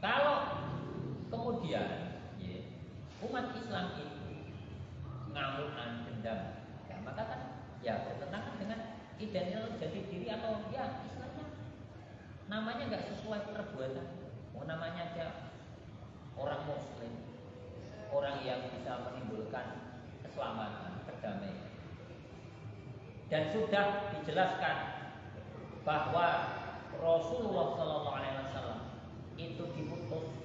kalau kemudian umat Islam itu ngamukan dendam, ya maka kan ya bertentangan dengan identitas jati diri atau ya istilahnya namanya nggak sesuai perbuatan. Namanya aja orang Muslim, orang yang bisa menimbulkan keselamatan, kedamaian. Dan sudah dijelaskan bahwa Rasulullah SAW itu diutus.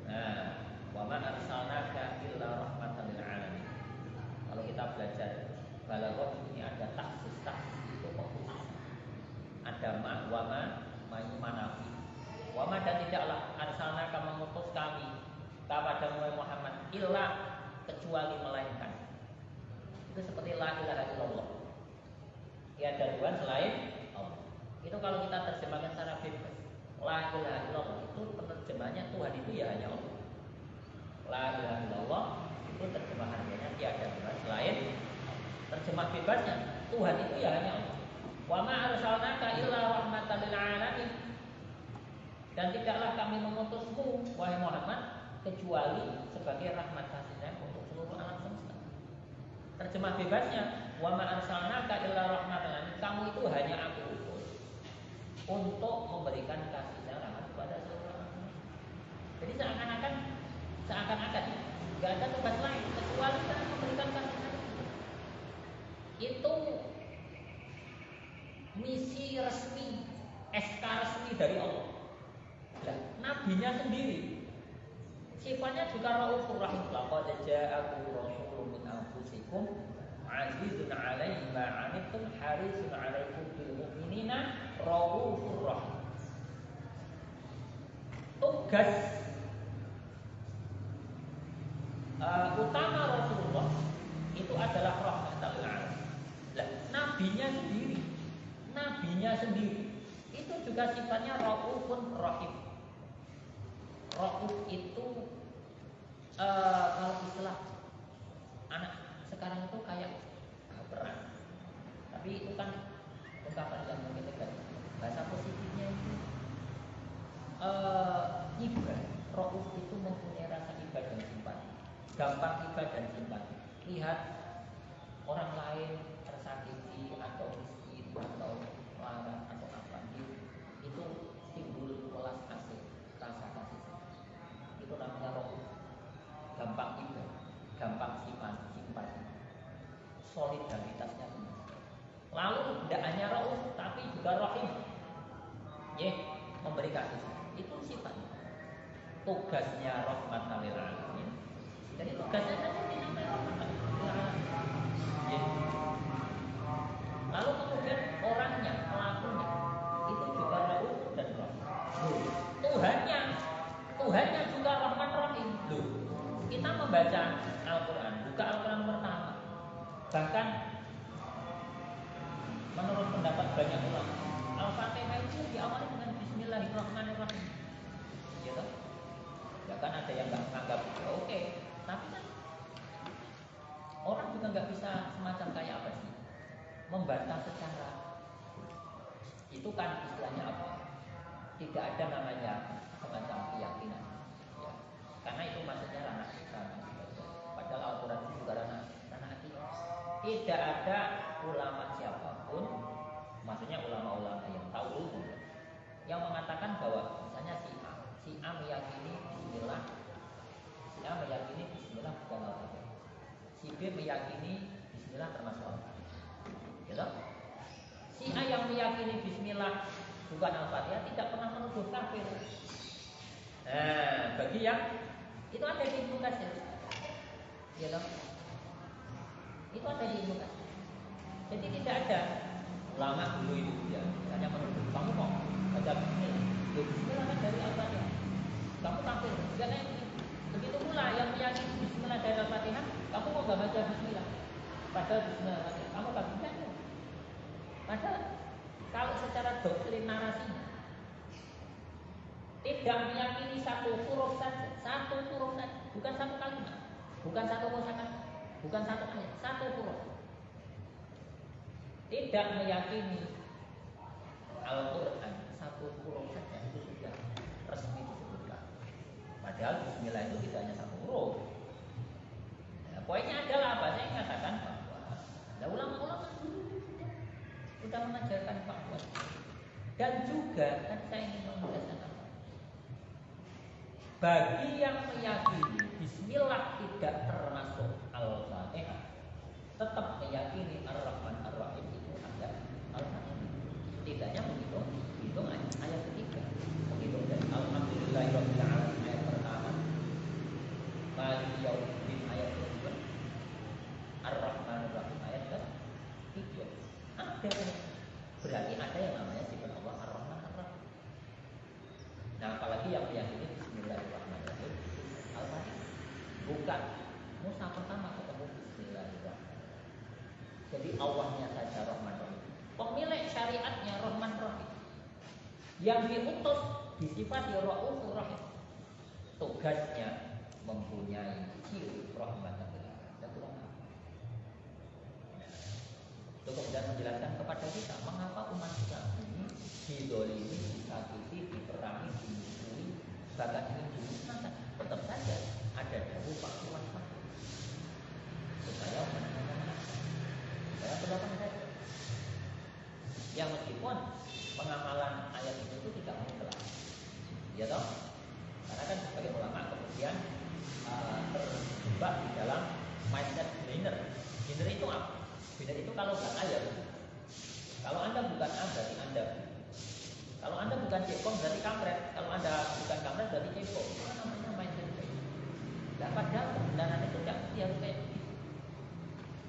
Nah, wa ma arsalnaka illa rahmatan lil alamin. Kalau kita belajar balaghah ini ada taksis itu khusus. Ada wa ma manafi. Wa ma dan tidaklah arsalnaka mengutus kami kepada Muhammad illa kecuali melainkan. Itu seperti la ilaha illallah. Tiada Tuhan selain Allah. Itu kalau kita terjemahkan secara bebas. La ilaha illallah itu penerjemahannya Tuhan itu ya hanya Allah. La ilaha illallah itu terjemahannya tiada Tuhan selain. Terjemah bebasnya Tuhan itu ya hanya Allah. Wa ma arsalnaka illa rahmatan lil alamin. Dan tidaklah kami mengutusmu wahai Muhammad kecuali sebagai rahmat kasih sayang untuk seluruh alam semesta. Terjemah bebasnya wa ma arsalnaka illa rahmatan lil alamin. Kamu itu hanya aku utus untuk memberikan kasih sayang rahmat kepada seluruh alam semesta. Jadi seakan-akan nggak ada tugas lain kecuali kita memberikan kasih sayang. Itu misi resmi, SK resmi dari Allah. Nah, nabinya sendiri sifatnya juga Raufur Rahim. Laqad ja'akum rasulun min anfusikum azizun 'alaihi ma 'anittum harisun 'alaikum bil mu'minina Raufur Rahim. Tugas utama Rasulullah itu adalah rahmatan lil alamin. Lah, nabinya sendiri itu juga sifatnya Raufun Rahim. Rauf itu kalau istilah anak sekarang itu kayak baperan. Tapi itu kan ungkapan yang mungkin negatif. Bahasa positifnya itu ibadah. Rauf itu mempunyai rasa ibadah dan simpati. Gampang ibadah dan simpati. Lihat orang lain tersakiti atau miskin atau lara atau apa itu timbul welas kasih, rasa kasih. Itu namanya Rauf. Gampang ibadah, gampang simpati, solidaritasnya. Lalu tidak hanya Rauf tapi juga Rahim. Memberi kasih. Itu sifatnya. Tugasnya rahmatan lil alamin. Jadi tugasnya saja dinamai rahmatan lil alamin. Lalu kemudian orangnya, pelakunya itu juga Rauf dan Rahim. Tuhannya juga Rahman Rahim. Kita membaca Al-Quran, buka Al-Quran pertama. Bahkan menurut pendapat banyak ulama, Al-Fatihah itu itu diawali dengan Bismillahirrahmanirrahim. Ya kan? Ya kan ada yang nggak menganggap ya oke, tapi kan orang juga nggak bisa semacam kayak apa sih membantah secara itu kan istilahnya apa? Tidak ada namanya semacam keyakinan. Ya. Karena itu maksudnya ranah padahal Al-Quran itu juga ranah akidah. Tidak ada ulama siapapun, maksudnya ulama-ulama yang tahu itu, yang mengatakan bahwa misalnya si A meyakini Bismillah, si A meyakini Bismillah bukan Al-Fatihah, si B meyakini Bismillah termasuk Al-Fatihah. Gitu? Si A yang meyakini Bismillah bukan Al-Fatihah tidak pernah menuduh kafir. Nah, bagi yang itu ada di Ibnu Katsir. Ya toh? Itu ada di Ibnu Katsir. Jadi tidak ada ulama dulu itu ya, hanya menuduh kamu kok baca Bismillah. Bismillah kan dari Al-Fatihah. Kamu kafir. Enggak kayak begitu pula yang meyakini Bismillah dari Al-Fatihah, kamu kok enggak baca Bismillah? Padahal Bismillah Al-Fatihah. Kamu kafir. Padahal kalau secara doktrin narasinya tidak meyakini satu huruf saja, bukan satu kalimat, bukan satu kosakata, bukan satu ayat, satu huruf. Tidak meyakini Al-Quran satu huruf saja itu sudah resmi disebutkan. Padahal Bismillah itu tidak hanya satu huruf. Nah, poinnya adalah apa? Saya katakan bahwa ada ulama-ulama sudah mengajarkan bahwa dan juga kan saya ingin menegaskan bagi yang meyakini Bismillah tidak termasuk Al-Fatihah, tetap meyakini Ar-Rahman Ar-Rahim itu ada Al-Fatihah. Setidaknya menghitung ayat ketiga, menghitung dari Alhamdulillahirabbil alamin ayat pertama, Maliki Yaumiddin ayat kedua, Ar-Rahman Ar-Rahim ayat ketiga. Ada, berarti ada yang namanya sifat Allah Ar-Rahman Ar-Rahim. Nah, apalagi yang meyakini Bismillahirrahmanirrahim Al-Fatihah, bukan mushaf pertama ketemu Bismillahirrahmanirrahim. Jadi Allahnya saja Rahman Rahim, pemilik syariatnya Rahman Rahim, yang diutus disifati Raufur Rahim, tugasnya mempunyai ciri rahmat dan rahmat. Itu kemudian menjelaskan kepada kita mengapa umat Islam ini didolimi, disakiti, diperangi, dimusuhi, bahkan ingin dimusnahkan. Tetap saja ada dahulu faktual supaya saya berlapan saja. Yang meskipun pengamalan ayat itu tidak mutlak, ya toh? Karena kan sebagai ulama kemudian terjebak di dalam mindset beginner. Beginner itu apa? Beginner itu kalau bukan ayat. Kalau Anda bukan A berarti Anda. Kalau Anda bukan cekong berarti kampret. Kalau Anda bukan kampret berarti cekong. Itu namanya mindset beginner. Nah, padahal kebenaran itu tidak mesti harus kayak begitu.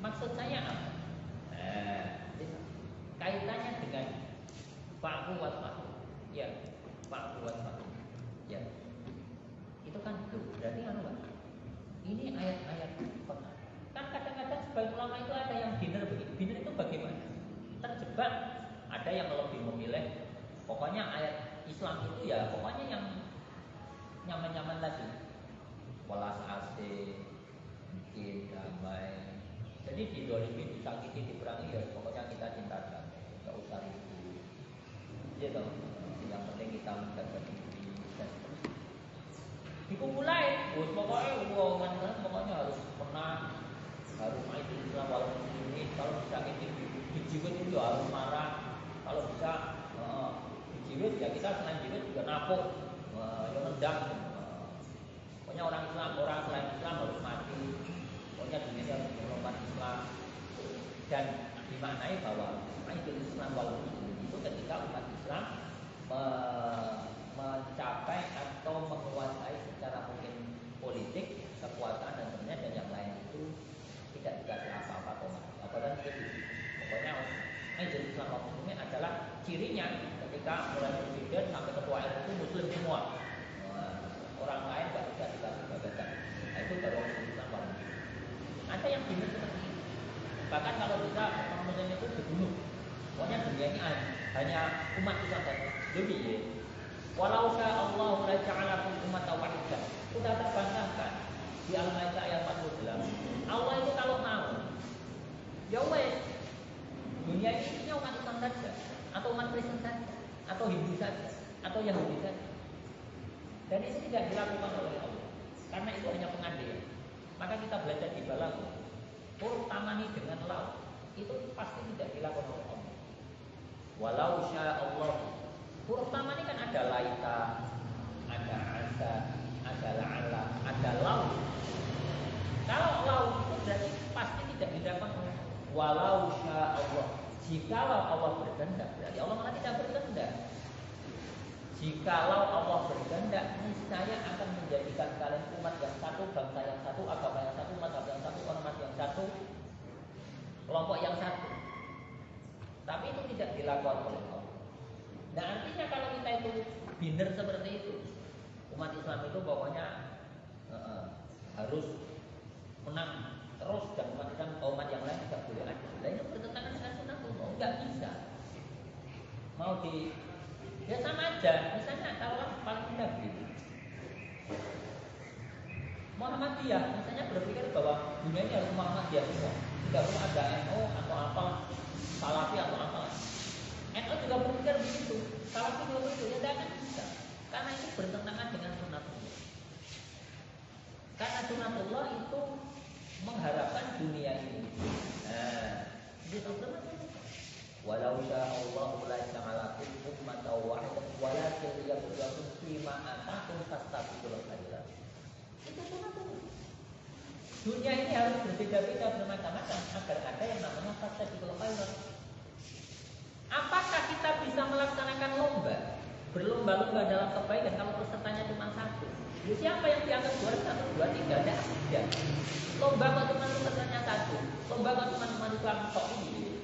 Maksud saya apa? Kaitannya dengan fa'fu wasfahu. Ya, fa'fu wasfahu. Ya. Itu kan itu berarti ini ayat-ayat Quran. Kan kadang-kadang sebagian ulama itu ada yang beginner begitu. Beginner itu bagaimana? Terjebak, ada yang lebih memilih pokoknya ayat Islam itu ya pokoknya yang nyaman-nyaman tadi. Welas asih, mungkin damai. Jadi didolimi, disakiti, diperangi ya pokoknya kita cinta damai, enggak usah ribut. Iya toh. Yang penting kita menjaga diri dan seterusnya. Dikumpulai, pokoknya harus menang, harus main di Islam walaupun ini. Kalau bisa ini dijiwit itu harus marah. Kalau bisa dijiwit ya kita selain jiwit juga napuk, yang nendang. Pokoknya orang selain Islam harus mati. Pokoknya dunia harus mengorbankan Islam. Dan dimaknai bahwa Aidul Islam wal Muslimin itu ketika umat Islam mencapai atau menguasai secara mungkin politik, kekuasaan dan sebagainya, dan yang lain itu tidak dikasih apa-apa dan begitu. Pokoknya Aidul Islam wal Muslimin adalah cirinya ketika mulai presiden sampai ketua RI itu muslim semua. Orang lain tidak bisa dikasih jabatan. Nah, itu baru Islam wal Muslimin. Ada yang benar seperti ini. Bahkan kalau bisa orang muslim itu dibunuh. Pokoknya dunia ini hanya umat Islam saja. Demikian. Walau Allah la ja'alakum ummatan wahidah. Sudah terbantahkan di Al-Maidah ayat 48. Allah itu kalau mau, ya wes, dunia ini isinya umat Islam saja, atau umat Kristen saja, atau Hindu saja, atau Yahudi saja. Dan itu tidak dilakukan oleh Allah, karena itu hanya pengandaian. Maka kita belajar di balaghah, huruf tamani dengan lau itu pasti tidak dilakukan oleh Allah. Walau syaa Allah, huruf tamani kan ada laita, ada asa, ada la'ala, ada lau. Kalau lau itu berarti pasti tidak dilakukan oleh Allah. Walau syaa Allah, jikalau Allah berkehendak, berarti Allah malah tidak berkehendak. Jikalau Allah berkehendak, niscaya akan menjadikan kalian umat yang satu, bangsa yang satu, agama yang satu, mazhab yang satu, ormas yang satu, kelompok yang satu. Tapi itu tidak dilakukan oleh Allah. Nah artinya kalau kita itu binder seperti itu, umat Islam itu pokoknya harus menang terus, dan umat yang lain tidak boleh ada. Dan itu bertentangan dengan sunatullah, nggak bisa. Mau di ya sama aja, misalnya kalau paling mudah begitu. Muhammadiyah misalnya berpikir bahwa dunia ini harus Muhammadiyah semua, tidak perlu ada NU atau apa, Salafi atau apa. NU juga berpikir begitu, Salafi juga begitu, ya tidak akan bisa, karena itu bertentangan dengan sunatullah. Karena sunatullah itu mengharapkan dunia ini. Nah, itu sunatullah. Walau syaa Allah la ja'alakum ummatan wahidah walakin liyabluwakum fima ataakum fastabiqul khairat. Itu sunatullah. Dunia ini harus berbeda-beda, bermacam-macam agar ada yang namanya fastabiqul khairat. Apakah kita bisa melaksanakan lomba, berlomba-lomba dalam kebaikan kalau pesertanya cuma satu? Ya, siapa yang dianggap juara 1, 2, 3? Tidak. Lomba kok cuma pesertanya satu, lomba kok cuma Islam tok ini.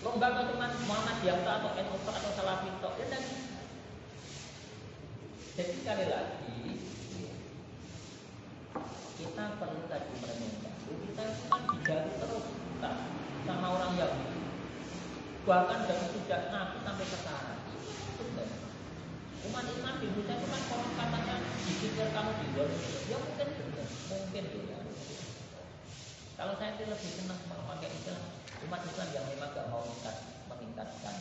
Lomba kok cuma Muhammadiyah atau NU atau Salafi tok, ya tidak bisa. Jadi sekali lagi kita perlu tadi merenungkan, kita kan dijatuh terus sama orang Yahudi, bahkan dari sejak Nabi sampai sekarang. Umat Islam di Indonesia itu kan konon katanya dipikir kamu didolim, ya mungkin benar, mungkin ya. Kalau saya sih lebih senang memakai istilah umat Islam yang memang gak mau meningkatkan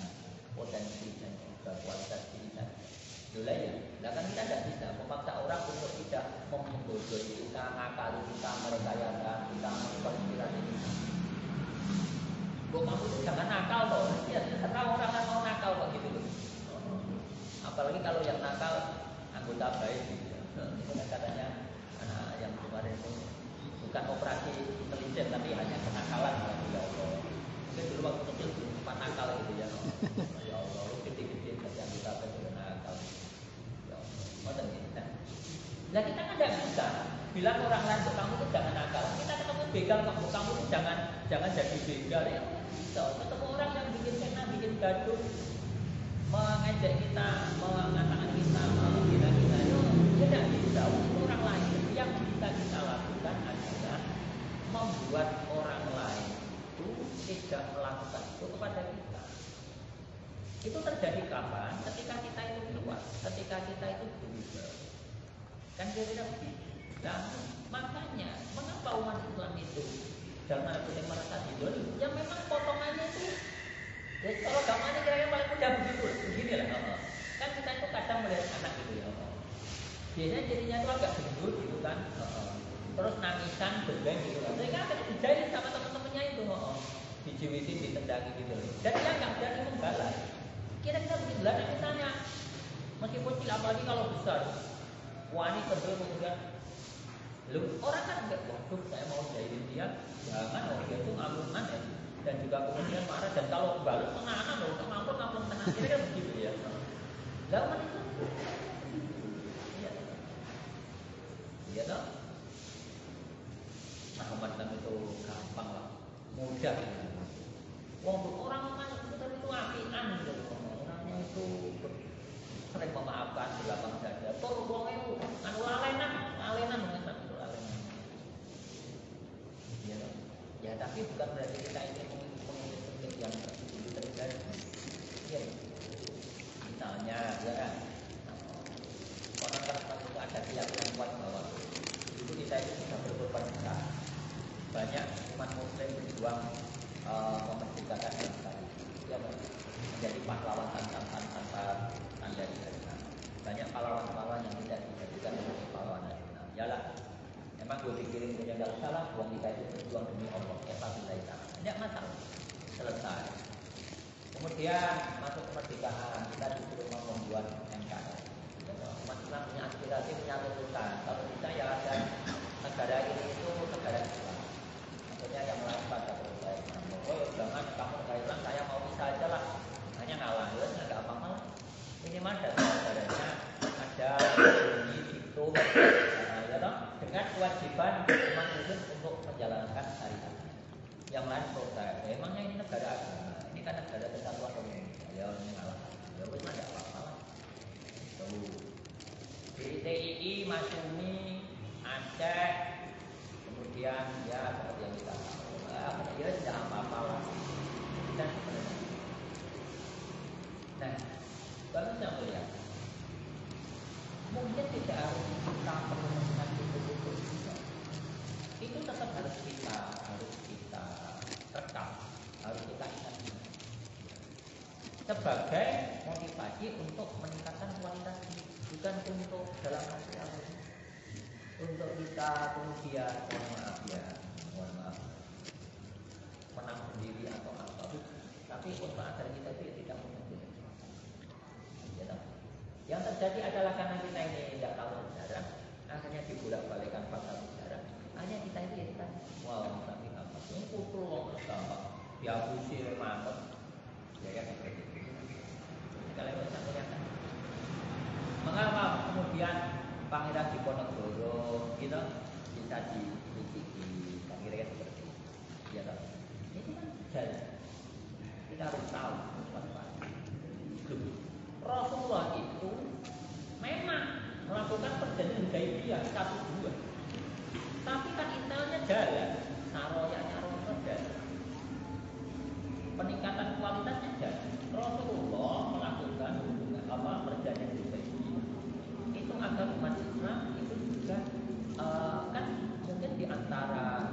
potensi dan juga kualitas diri kita. Dulu ya, nah kan kita tidak bisa memaksa orang untuk tidak membodohi kita, ngakali kita, merekayasa kita, menginspirasi kita. Kok kamu itu jangan nakal toh? Ya, terserah orang kan mau nakal kok gitu loh. Apalagi kalau yang nakal anggota baik gitu. Itu kan katanya anak yang kemarin itu bukan operasi intelijen tapi hanya kenakalan ya Allah. Mungkin dulu waktu kecil sempat nakal gitu ya. Ya Allah, lu gede-gede jadi anggota baik itu nakal. Ya Allah, modern kita. Nah kita kan tidak bisa bilang orang lain untuk kamu itu jangan nakal. Kita ketemu begal kamu itu jangan jadi begal ya. Bisa ketemu orang yang bikin fitnah, bikin gaduh, mengejek kita, mengatakan kita, menghina kita, itu tidak bisa untuk orang lain. Yang bisa kita lakukan adalah membuat orang lain itu tidak melakukan itu kepada kita. Itu terjadi kapan? Ketika kita itu keluar, ketika kita itu berubah. Kan kira-kira begitu. Nah, makanya mengapa umat Islam itu jangan boleh merasa didolim? Yang memang potongannya itu ya, kalau gambarnya kira-kira paling mudah begitu, begini lah. Kan kita itu kadang melihat anak gitu ya. Biasanya jadinya itu agak gendut gitu kan. Terus nangisan, berdeng gitu kan. Sehingga akhirnya dijahilin sama teman-temannya itu. Dijiwitin, ditendangi gitu. Dan dia nggak berani membalas. Kira-kira begitu lah misalnya. Meskipun tidak, apalagi kalau besar. Wani kendel kemudian. Orang kan enggak, waduh saya mau jahilin dia. Jangan, dia itu ngampungan ya. Dan juga kemudian marah, dan kalau balas menganan loh, ngampun tenang, kira-kira begitu ya. Zaman itu, iya toh. Nah umat Islam itu gampang lah, mudah. Orang itu apian gitu, orangnya itu sering memaafkan, berlapang dada. Tur wong itu, anu lalenan Islam itu lalenan. Iya toh. Ya tapi bukan berarti kita ingin mengikuti yang terjadi. Ya. Misalnya salah, buang kita itu berjuang demi Allah. Ya tapi tidak masalah. Selesai. Kemudian masuk kemerdekaan, kita disuruh membuat NKRI. Umat Islam punya aspirasi, punya tuntutan. Kalau bisa ya ada negara ini itu negara Islam. Maksudnya yang lain pada selesai. Oh jangan kamu negara Islam, saya mau bisa aja lah. Hanya ngalah, ya nggak apa-apa lah. Minimal negaranya ada bunyi situ, ya toh, dengan kewajiban umat Islam untuk menjalankan syariat. Yang lain selesai. Ya, emangnya ini negara agama, ini kan negara kesatuan Indonesia. Ya ini ngalah. Ya wes nggak apa-apa lah. DIY, Masyumi, Aceh, kemudian ya seperti yang kita tahu, ya tidak apa-apa lah. Dan nah, kalau saya melihat, mungkin tidak harus kita penuhkan itu juga. Itu tetap harus kita rekam, harus kita ingat sebagai motivasi untuk meningkatkan kualitas hidup. Bukan untuk dalam arti apa, untuk kita kemudian mohon maaf menang sendiri atau apa, tapi untuk agar kita itu tidak menang. Ya, yang terjadi adalah karena kita ini tidak tahu sejarah, akhirnya dibolak-balikan fakta sejarah. Hanya kita itu ya kita, tapi apa? Ini pukul wong gampang, diabusi mantep, ya kan seperti itu. Kalau kita melihat. Mengapa kemudian Pangeran Diponegoro gitu bisa diselidiki, kira-kira seperti itu. Ya toh. Ini kan jalan. Kita harus tahu Rasulullah itu memang melakukan perjanjian Hudaibiyah 1-2. Tapi kan intelnya jalan, saroyanya Rasul jalan. Peningkatan kualitasnya jalan. Rasulullah melakukan perjanjian Hudaibiyah agar umat Islam itu juga kan mungkin di antara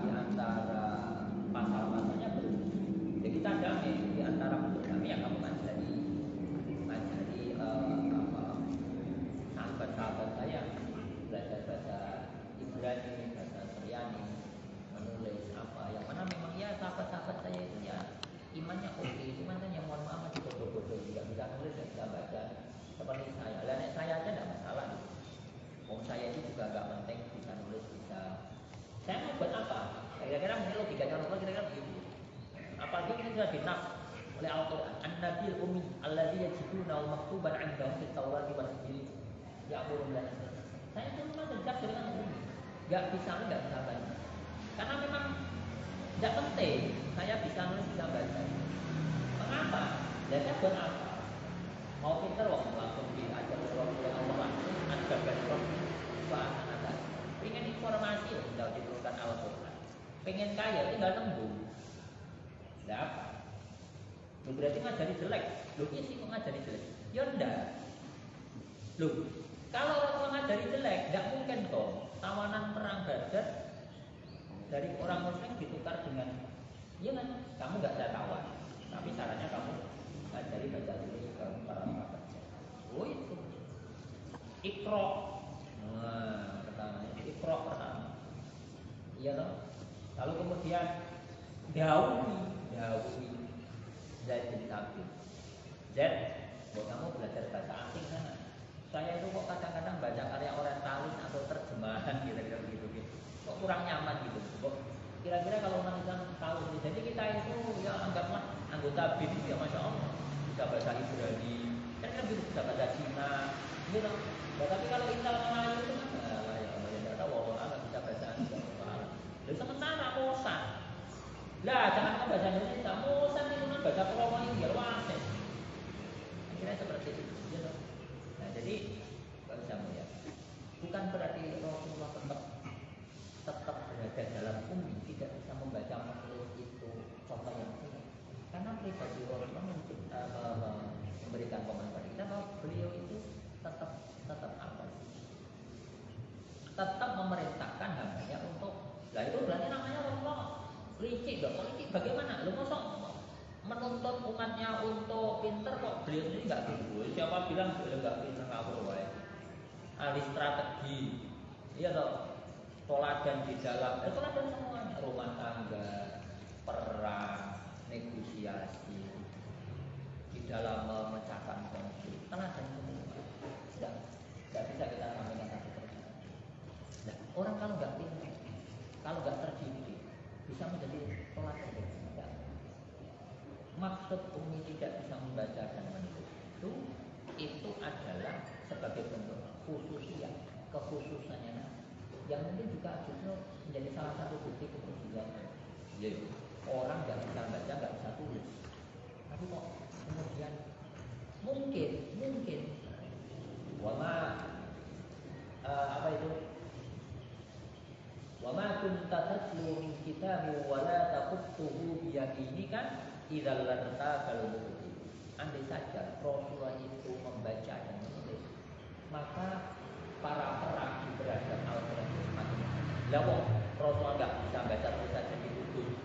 pasal-pasalnya belum. Jadi kita damai di antara kami yang kamu ngajari sahabat-sahabat saya belajar bahasa Ibrani, bahasa Syriani, menulis apa yang mana memang ya sahabat-sahabat saya itu ya imannya oke, cuman kan yang mohon maaf masih bodoh-bodoh, tidak bisa nulis, tidak bisa baca seperti saya. Lain saya aja tidak masalah. Saya itu juga agak penting bisa nulis, bisa. Saya mau buat apa? Kira-kira mungkin logikanya Allah kira-kira begitu. Apalagi ini sudah dinaf oleh Al-Quran. An-Nabil Ummi alladzi yajidunahu maktuban 'indahum fit Taurat wal Injil ya'muru bil 'adli. Saya itu memang sejak dengan ummi. Enggak bisa baca. Karena memang tidak penting saya bisa nulis, bisa baca. Mengapa? Saya buat apa? Mau pintar waktu langsung diajar oleh Allah langsung ajarkan anak-anak. Pengen informasi sudah diturunkan Al-Quran. Pengen kaya tinggal nembung. Tidak apa? Lu berarti ngajari jelek. Lu sih kok ngajari jelek? Ya enggak. Lu kalau orang ngajari jelek, tidak mungkin toh tawanan perang Badar dari orang Muslim ditukar dengan, iya kan? Kamu nggak ada tawan, tapi caranya kamu ngajari baca tulis ke para sahabat. Oh itu. Iqra. Nah, pertama. Iqra pertama. Iya toh? Lalu kemudian dahului Zaid bin Thabit. Zaid, buat kamu belajar bahasa asing sana. Saya itu kok kadang-kadang baca karya orientalis atau terjemahan kira-kira begitu. Kok kurang nyaman gitu. Kok kira-kira kalau orang Islam tahu. Jadi kita itu ya anggaplah anggota BIN ya Masya Allah. Bisa bahasa Ibrani, kan gitu, bisa bahasa Cina, gitu. Nah, tapi kalau Intel Melayu itu kan ya tahu orang nggak bisa bahasa Indonesia. Dan sementara Mosan, lah jangan kan bahasa Indonesia, Mosan itu kan bahasa Pulau India, wasit. Akhirnya seperti itu, gitu. Nah jadi kalau saya melihat, bukan berarti Rasulullah tetap berada dalam ummi, tidak bisa membaca menulis itu contoh yang sulit. Karena pribadi Rasulullah memberikan komentar kita bahwa beliau itu tetap apa? Tetap memerintahkan hambanya untuk, lah itu berarti namanya Rasulullah licik dong. Licik bagaimana? Lu masa menuntut umatnya untuk pinter kok beliau sendiri nggak gitu? Siapa bilang beliau nggak pinter ngawur wae? Ahli strategi, iya toh. toladan di dalam, toladan semuanya, rumah tangga, perang, negosiasi, di dalam memecahkan konflik, teladan semua. Tidak bisa kita sampaikan satu persatu. Nah, orang kalau nggak pintar, kalau nggak terdidik, bisa menjadi toladan. Maksud Umi tidak bisa membaca dan menulis itu adalah sebagai bentuk kekhususannya Nabi, yang mungkin juga justru menjadi salah satu bukti kepribadian. Jadi orang nggak bisa baca, nggak bisa tulis, tapi kok kemudian mungkin wama apa itu wama kunta tatlu min kitabin wala taqutuhu biyaminika idzal larta kalau andai saja Rasulullah itu membaca dan menulis, maka para perahi terhadap Al-Quran itu semakin lawak. Rasulullah nggak bisa baca tulis saja dituduh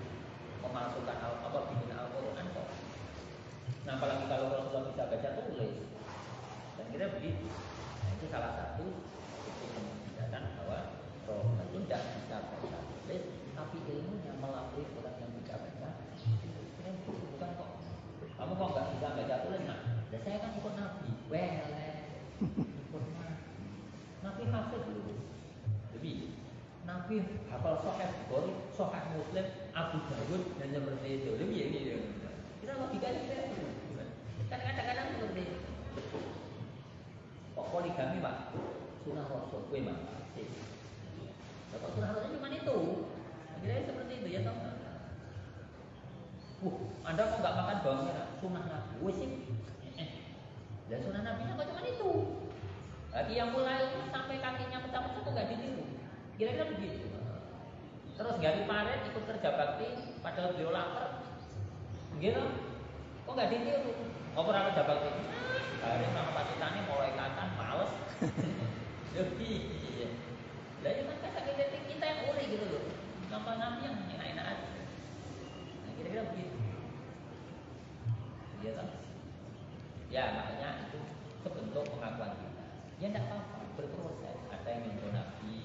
memasukkan bikin Al-Quran kok. Nah, apalagi kalau Rasulullah bisa baca tulis, dan kira begitu. Nah, itu salah satu bukti penjelasan bahwa Rasulullah itu tidak bisa baca tulis, tapi ilmunya melalui orang yang bisa baca. Bukan kok. Kamu kok nggak bisa baca tulis? Nah, dan saya kan ikut Nabi. Ikut Nabi hafid dulu. Jadi Nabi hafal Sahih Bukhari, Sahih Muslim, Abu Dawud dan seperti itu. Lebih ya. Kita logikanya seperti itu. Kan kadang-kadang seperti itu. Kok poligami Pak? Sunnah Rasul, gue Pak. Kok sunnah Rasul cuma itu? Kira-kira seperti itu ya toh. Anda kok nggak makan bawang merah? Sunnah Nabi. Wes sih. Dan sunnah Nabi kok cuma itu. Lagi yang mulai sampai kakinya pecah-pecah kok nggak ditiru. Kira-kira begitu. Terus Gari Paret ikut kerja bakti, padahal beliau lapar. Gitu. Kok nggak ditiru? Pernah kerja bakti? Hari sama pasitane mulai kakan, males. Jadi, lah ya kan kita yang uri gitu loh. Contoh Nabi yang enak-enak aja. Nah, kira-kira begitu. Iya kan? Ya makanya itu sebentuk pengakuan kita. Ya tidak apa-apa, berproses. Ada yang mencontoh Nabi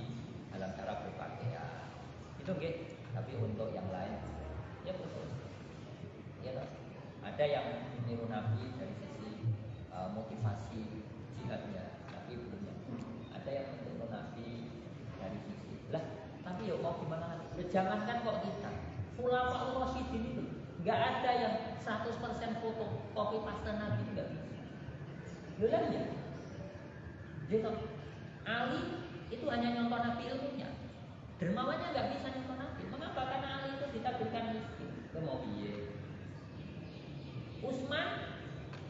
dalam cara berpakaian. Itu gitu. Tapi untuk yang lain, ya berproses. Ya kan? Ada yang meniru Nabi dari sisi motivasi jihadnya, tapi belum yang. Ada yang meniru Nabi dari sisi lah. Tapi ya mau gimana lagi? Ya jangankan kok kita, ulama Rasyidin itu nggak ada yang 100% foto copy paste Nabi, nggak bisa. Belum ya. Jadi Ali itu hanya nyontoh Nabi ilmunya, dermawannya nggak bisa nyontoh Nabi. Mengapa? Karena Ali itu ditakdirkan miskin. Itu mau biye. Utsman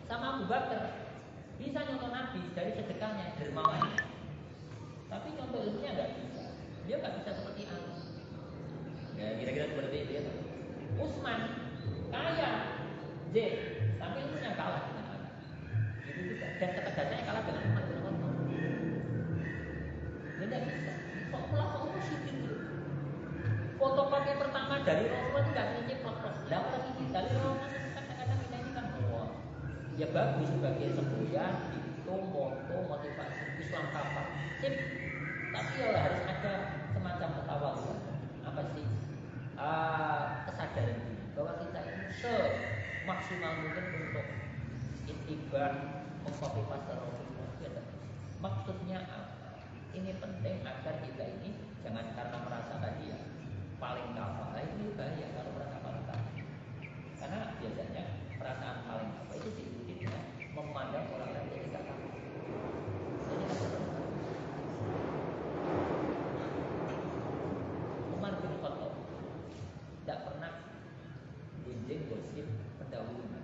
sama Abu Bakar bisa nyontoh Nabi dari sedekahnya, dermawannya. Tapi nyontoh ilmunya nggak bisa. Dia nggak bisa seperti Ali. Ya kira-kira seperti itu ya. Utsman kaya, tapi ilmunya kalah dengan Ali. Itu juga. Dan ketegasannya kalah dengan Umar bin Khattab. Dia tidak bisa. Kok ulama Rasyidin itu? Fotokopi pertama dari Rasulullah itu nggak nyicip plek. Lah apalagi kita dari Rasulullah kadang-kadang kita ini kan bahwa ya bagus sebagai semboyan, itu moto motivasi Islam kapan. Tapi ya harus ada semacam ketawaduan. Apa sih kesadaran diri bahwa kita ini semaksimal mungkin untuk ittiba mengcopy paste Rasulullah. Maksudnya apa? Ini penting agar kita ini jangan karena merasa tadi ya paling kafah. Ini bahaya kalau merasa paling kafah. Karena biasanya perasaan paling kafah itu diikuti dengan memandang orang lain yang tidak kafah. Umar bin Khattab tidak pernah gunjing gosip pendahulunya,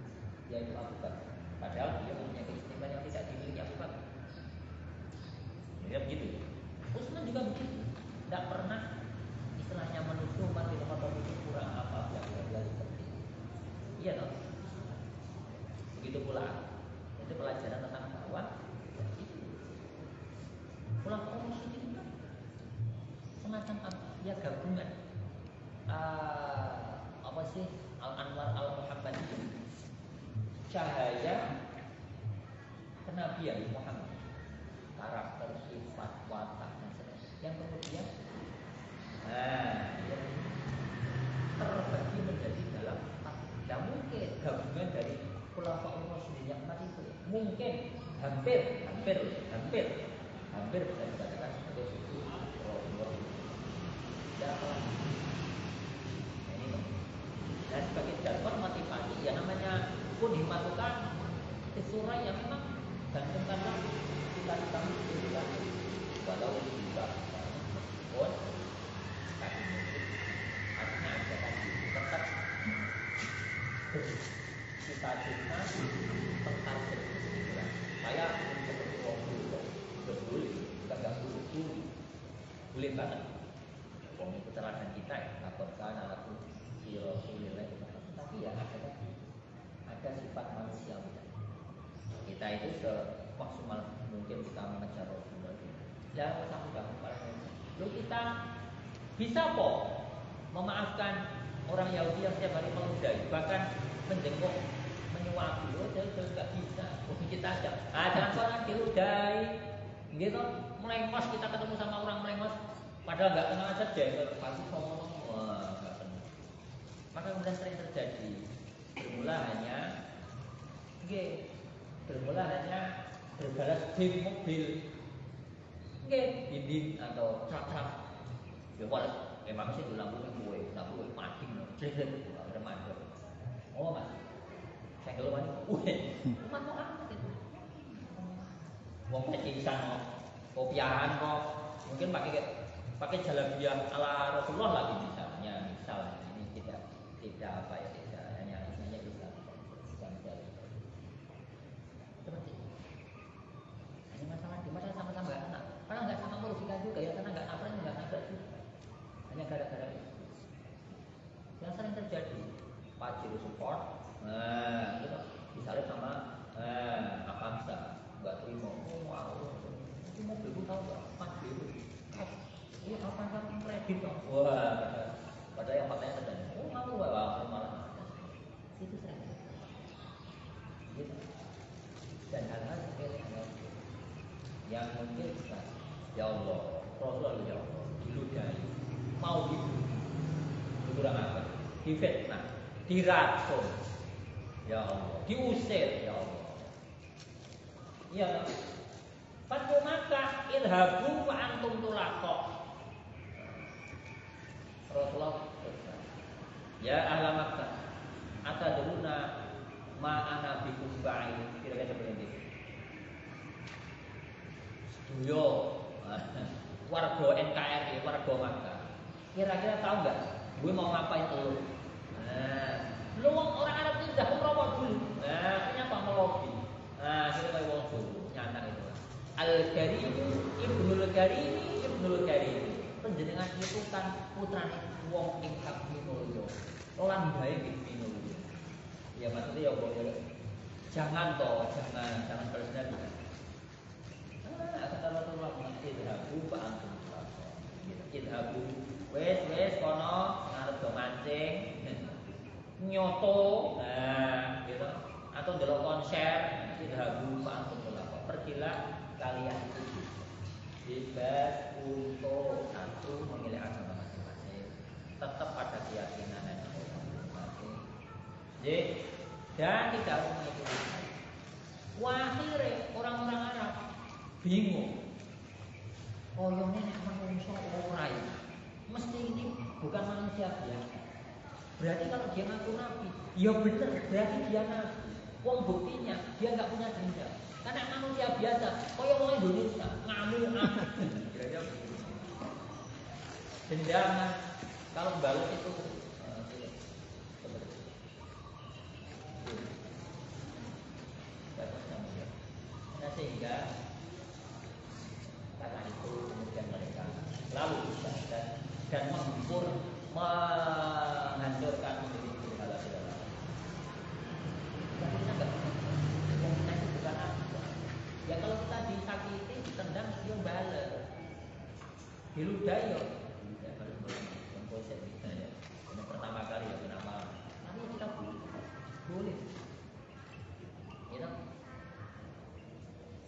yaitu Abu Bakar. Padahal dia mempunyai keistimewaan yang tidak dimiliki Abu Bakar. Ya begitu. Utsman juga begitu. Tidak pernah istilahnya menuduh Umar bin Khattab itu kurang apa bla seperti itu. Iya toh. Begitu pula itu pelajaran tentang bahwa ulama Rasyidin itu semacam ya gabungan apa sih Al-Anwar Al-Muhammadiyah, cahaya kenabian Muhammad, karakter, sifat, watak dan sebagainya yang kemudian mungkin hampir bisa dikatakan sebagai suku Rasulullah. Ya, ini dan sebagai jargon motivasi ya namanya pun dimasukkan ke surah yang memang gantungkanlah kita walau juga pun tapi artinya ada tadi tetap cita-cita tentang berpikiran saya seperti orang dulu boleh kita nggak boleh banget orang itu teladan kita ya laporkan alaku Rasulullah tapi ya ada sifat manusia kita itu semaksimal mungkin kita mengejar Rasulullah jangan sampai lu kita bisa kok memaafkan orang Yahudi yang setiap hari meludahi bahkan menjenguk menyuapi jadi nggak bisa kita aja jangan orang diludahi gitu melengos kita ketemu sama orang melengos padahal nggak kenal aja deh pasti ngomong nggak kenal maka kemudian sering terjadi bermula hanya berbalas di mobil dinding atau truk ya walau memang sih lampu mati ada mandor oh mas saya keluar umat mau apa itu wong pecisan kopiahan kok mungkin pakai jalabiah ala Rasulullah lagi misalnya ini tidak apa ya tidak hanya bisa seperti ini masalah di masa sama-sama nggak enak karena nggak sama merugikan juga ya karena nggak nabrak juga hanya gara-gara itu yang sering terjadi Pajero support gitu misalnya sama Avanza nggak terima itu mobil itu tahu nggak Pajero ini Avanza kredit wah padahal yang matanya terjadi malu malah itu sering gitu dan hal-hal sepele yang mungkin bisa ya Allah Rasulullah ya Allah diludahi mau dibunuh kurang apa difitnah diracun ya Allah diusir ya Allah ya Fatu maka ilhabu wa antum tulaqah Rasulullah ya ahla Makkah atadruna ma ana bikum ba'in kira-kira seperti itu setuyo warga NKRI warga Makkah kira-kira tahu nggak gue mau ngapain lu lu orang Arab itu udah umroh dulu punya apa melobi kita kayak wong dulu nyata itu Al-Garimi Ibnul Garimi penjenengan itu kan putrane wong ing Minulyo lambae ing Minulyo ya maksudnya ya boleh jangan bersenang kata Rasulullah idhabu fa antum idhabu wes kono arep do mancing nyoto gitu atau ndelok konser idhabu fa antum pergilah kalian itu bebas untuk satu memilih agama masing-masing tetap pada keyakinan dan masing-masing dan tidak harus mengikuti akhirnya orang-orang Arab bingung koyone nek manungsa ora mesti ini bukan manusia biasa berarti kalau dia ngaku nabi ya bener berarti dia nabi wong buktinya dia nggak punya dendam karena manusia biasa koyo wong Indonesia ngamuk dendam kalau balas itu nah sehingga karena itu kemudian mereka lalu dan menghibur menghancurkan menjadi berhala-berhala. Kita nggak kita itu bukan apa. Ya kalau kita disakiti, ditendang, dia balas. Diludahi ya. Ya baru konsep kita ya. Ini pertama kali ya kenapa? Tapi kita boleh. Ya.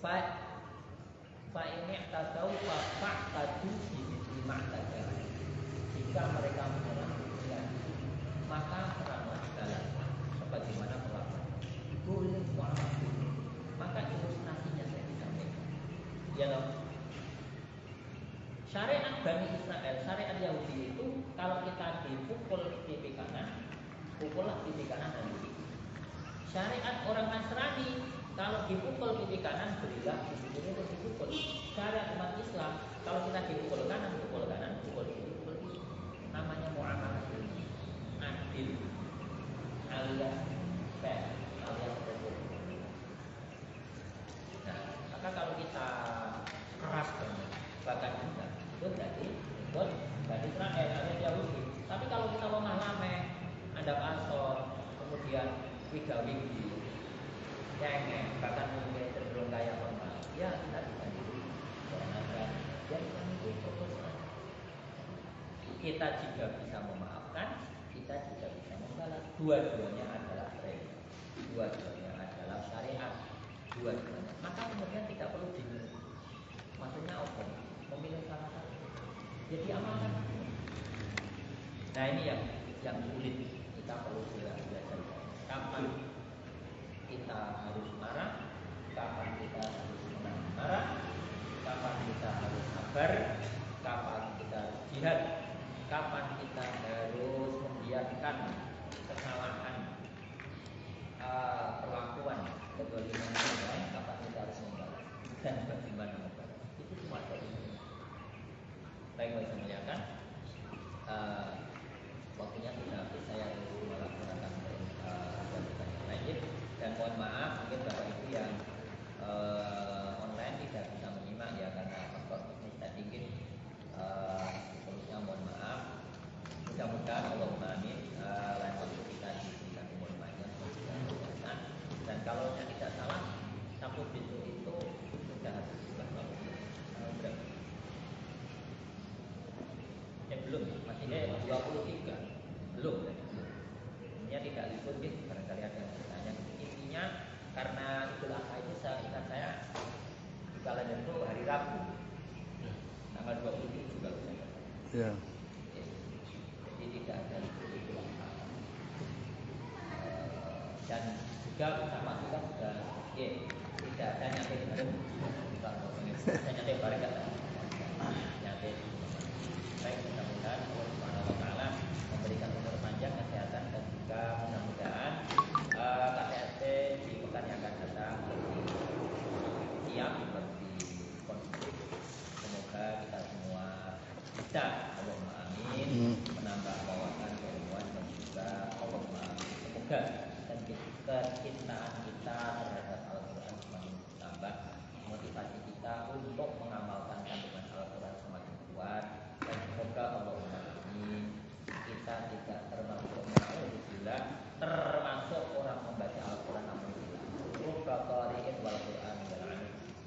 Fa ini tahu pak tadu di mata jika mereka menyerang dunia maka seranglah dalam sebagaimana perlakuan boleh maka itu Syariat Bani Israel, syariat Yahudi itu kalau kita dipukul pipi kanan, pukullah pipi kanan dan kiri. Syariat orang Nasrani, kalau dipukul pipi kanan, berilah pipi kiri untuk dipukul. Syariat umat Islam, kalau kita dipukul kanan, pukul kiri, pukul kiri. Namanya muamalah adil, alias fair, alias betul. Nah, maka kalau kita keras banget, bahkan enggak, itu berarti ikut Bani Israel, alias Yahudi. Tapi kalau kita lemah lameh, ada pasor, kemudian wigawigi, cengeng, bahkan mungkin cenderung kayak lemah, ya kita dibanding orang Nasrani. Jadi itu fokus. Kita juga bisa memaafkan, kita juga bisa membalas. Dua-duanya adalah rel, dua-duanya adalah syariat, dua-duanya. Maka kemudian tidak perlu bingung. Maksudnya apa? Memilih salah satu. Jadi amalkan. Nah ini yang sulit, kita perlu belajar. Kapan kita harus marah, kapan kita harus menahan marah, kapan kita harus sabar, kapan kita jihad, kapan kita harus membiarkan kesalahan perlakuan kezaliman orang lain, kapan kita harus membalas dan bagaimana membalas. Itu cuma dari ini. Baik, saya muliakan. Waktunya sudah habis, saya harus melaksanakan kegiatan lain. Dan mohon maaf, mungkin Bapak Ibu yang online tidak bisa menyimak ya karena faktor teknis tadi mungkin terusnya mohon maaf. Mudah-mudahan Allahumma amin lain waktu kita diberikan umur panjang dan kalau saya tidak salah satu pintu itu sudah habis berapa? Belum, masih 23 belum. Ini tidak libur gitu, barangkali ada yang bertanya. Intinya karena Idul Adha itu saya ingat saya di kalender itu hari Rabu, tanggal 27 juga bisa. Ya. Jadi tidak ada libur Idul Adha. Dan juga sama juga sudah, tidak ada nyate bareng. Saya nyate bareng nggak? Nyate. Baik, mudah-mudahan Allah Subhanahu wa taala memberikan umur panjang, kesehatan dan juga mudah-mudahan KTSP di pekan yang akan datang lebih siap, lebih kondusif. Semoga kita semua bisa, Allahumma amin, menambah wawasan, keilmuan dan juga Allahumma amin. Semoga kecintaan kita terhadap Al-Quran semakin bertambah, motivasi kita untuk mengamalkan kandungan Al-Quran semakin kuat. Dan semoga Allahumma amin kita tidak termasuk termasuk orang membaca Al-Quran namun tidak rubba qari'in wal Quran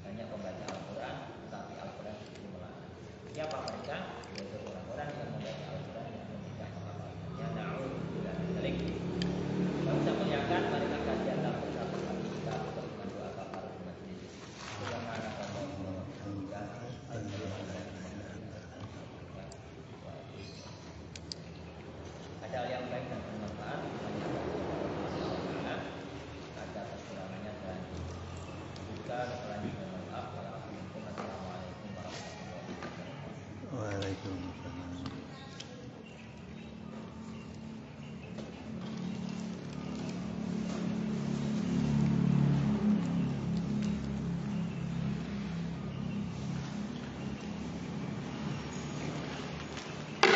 banyak pembaca Al-Quran tetapi Al-Quran itu melarang. Siapa mereka? Yaitu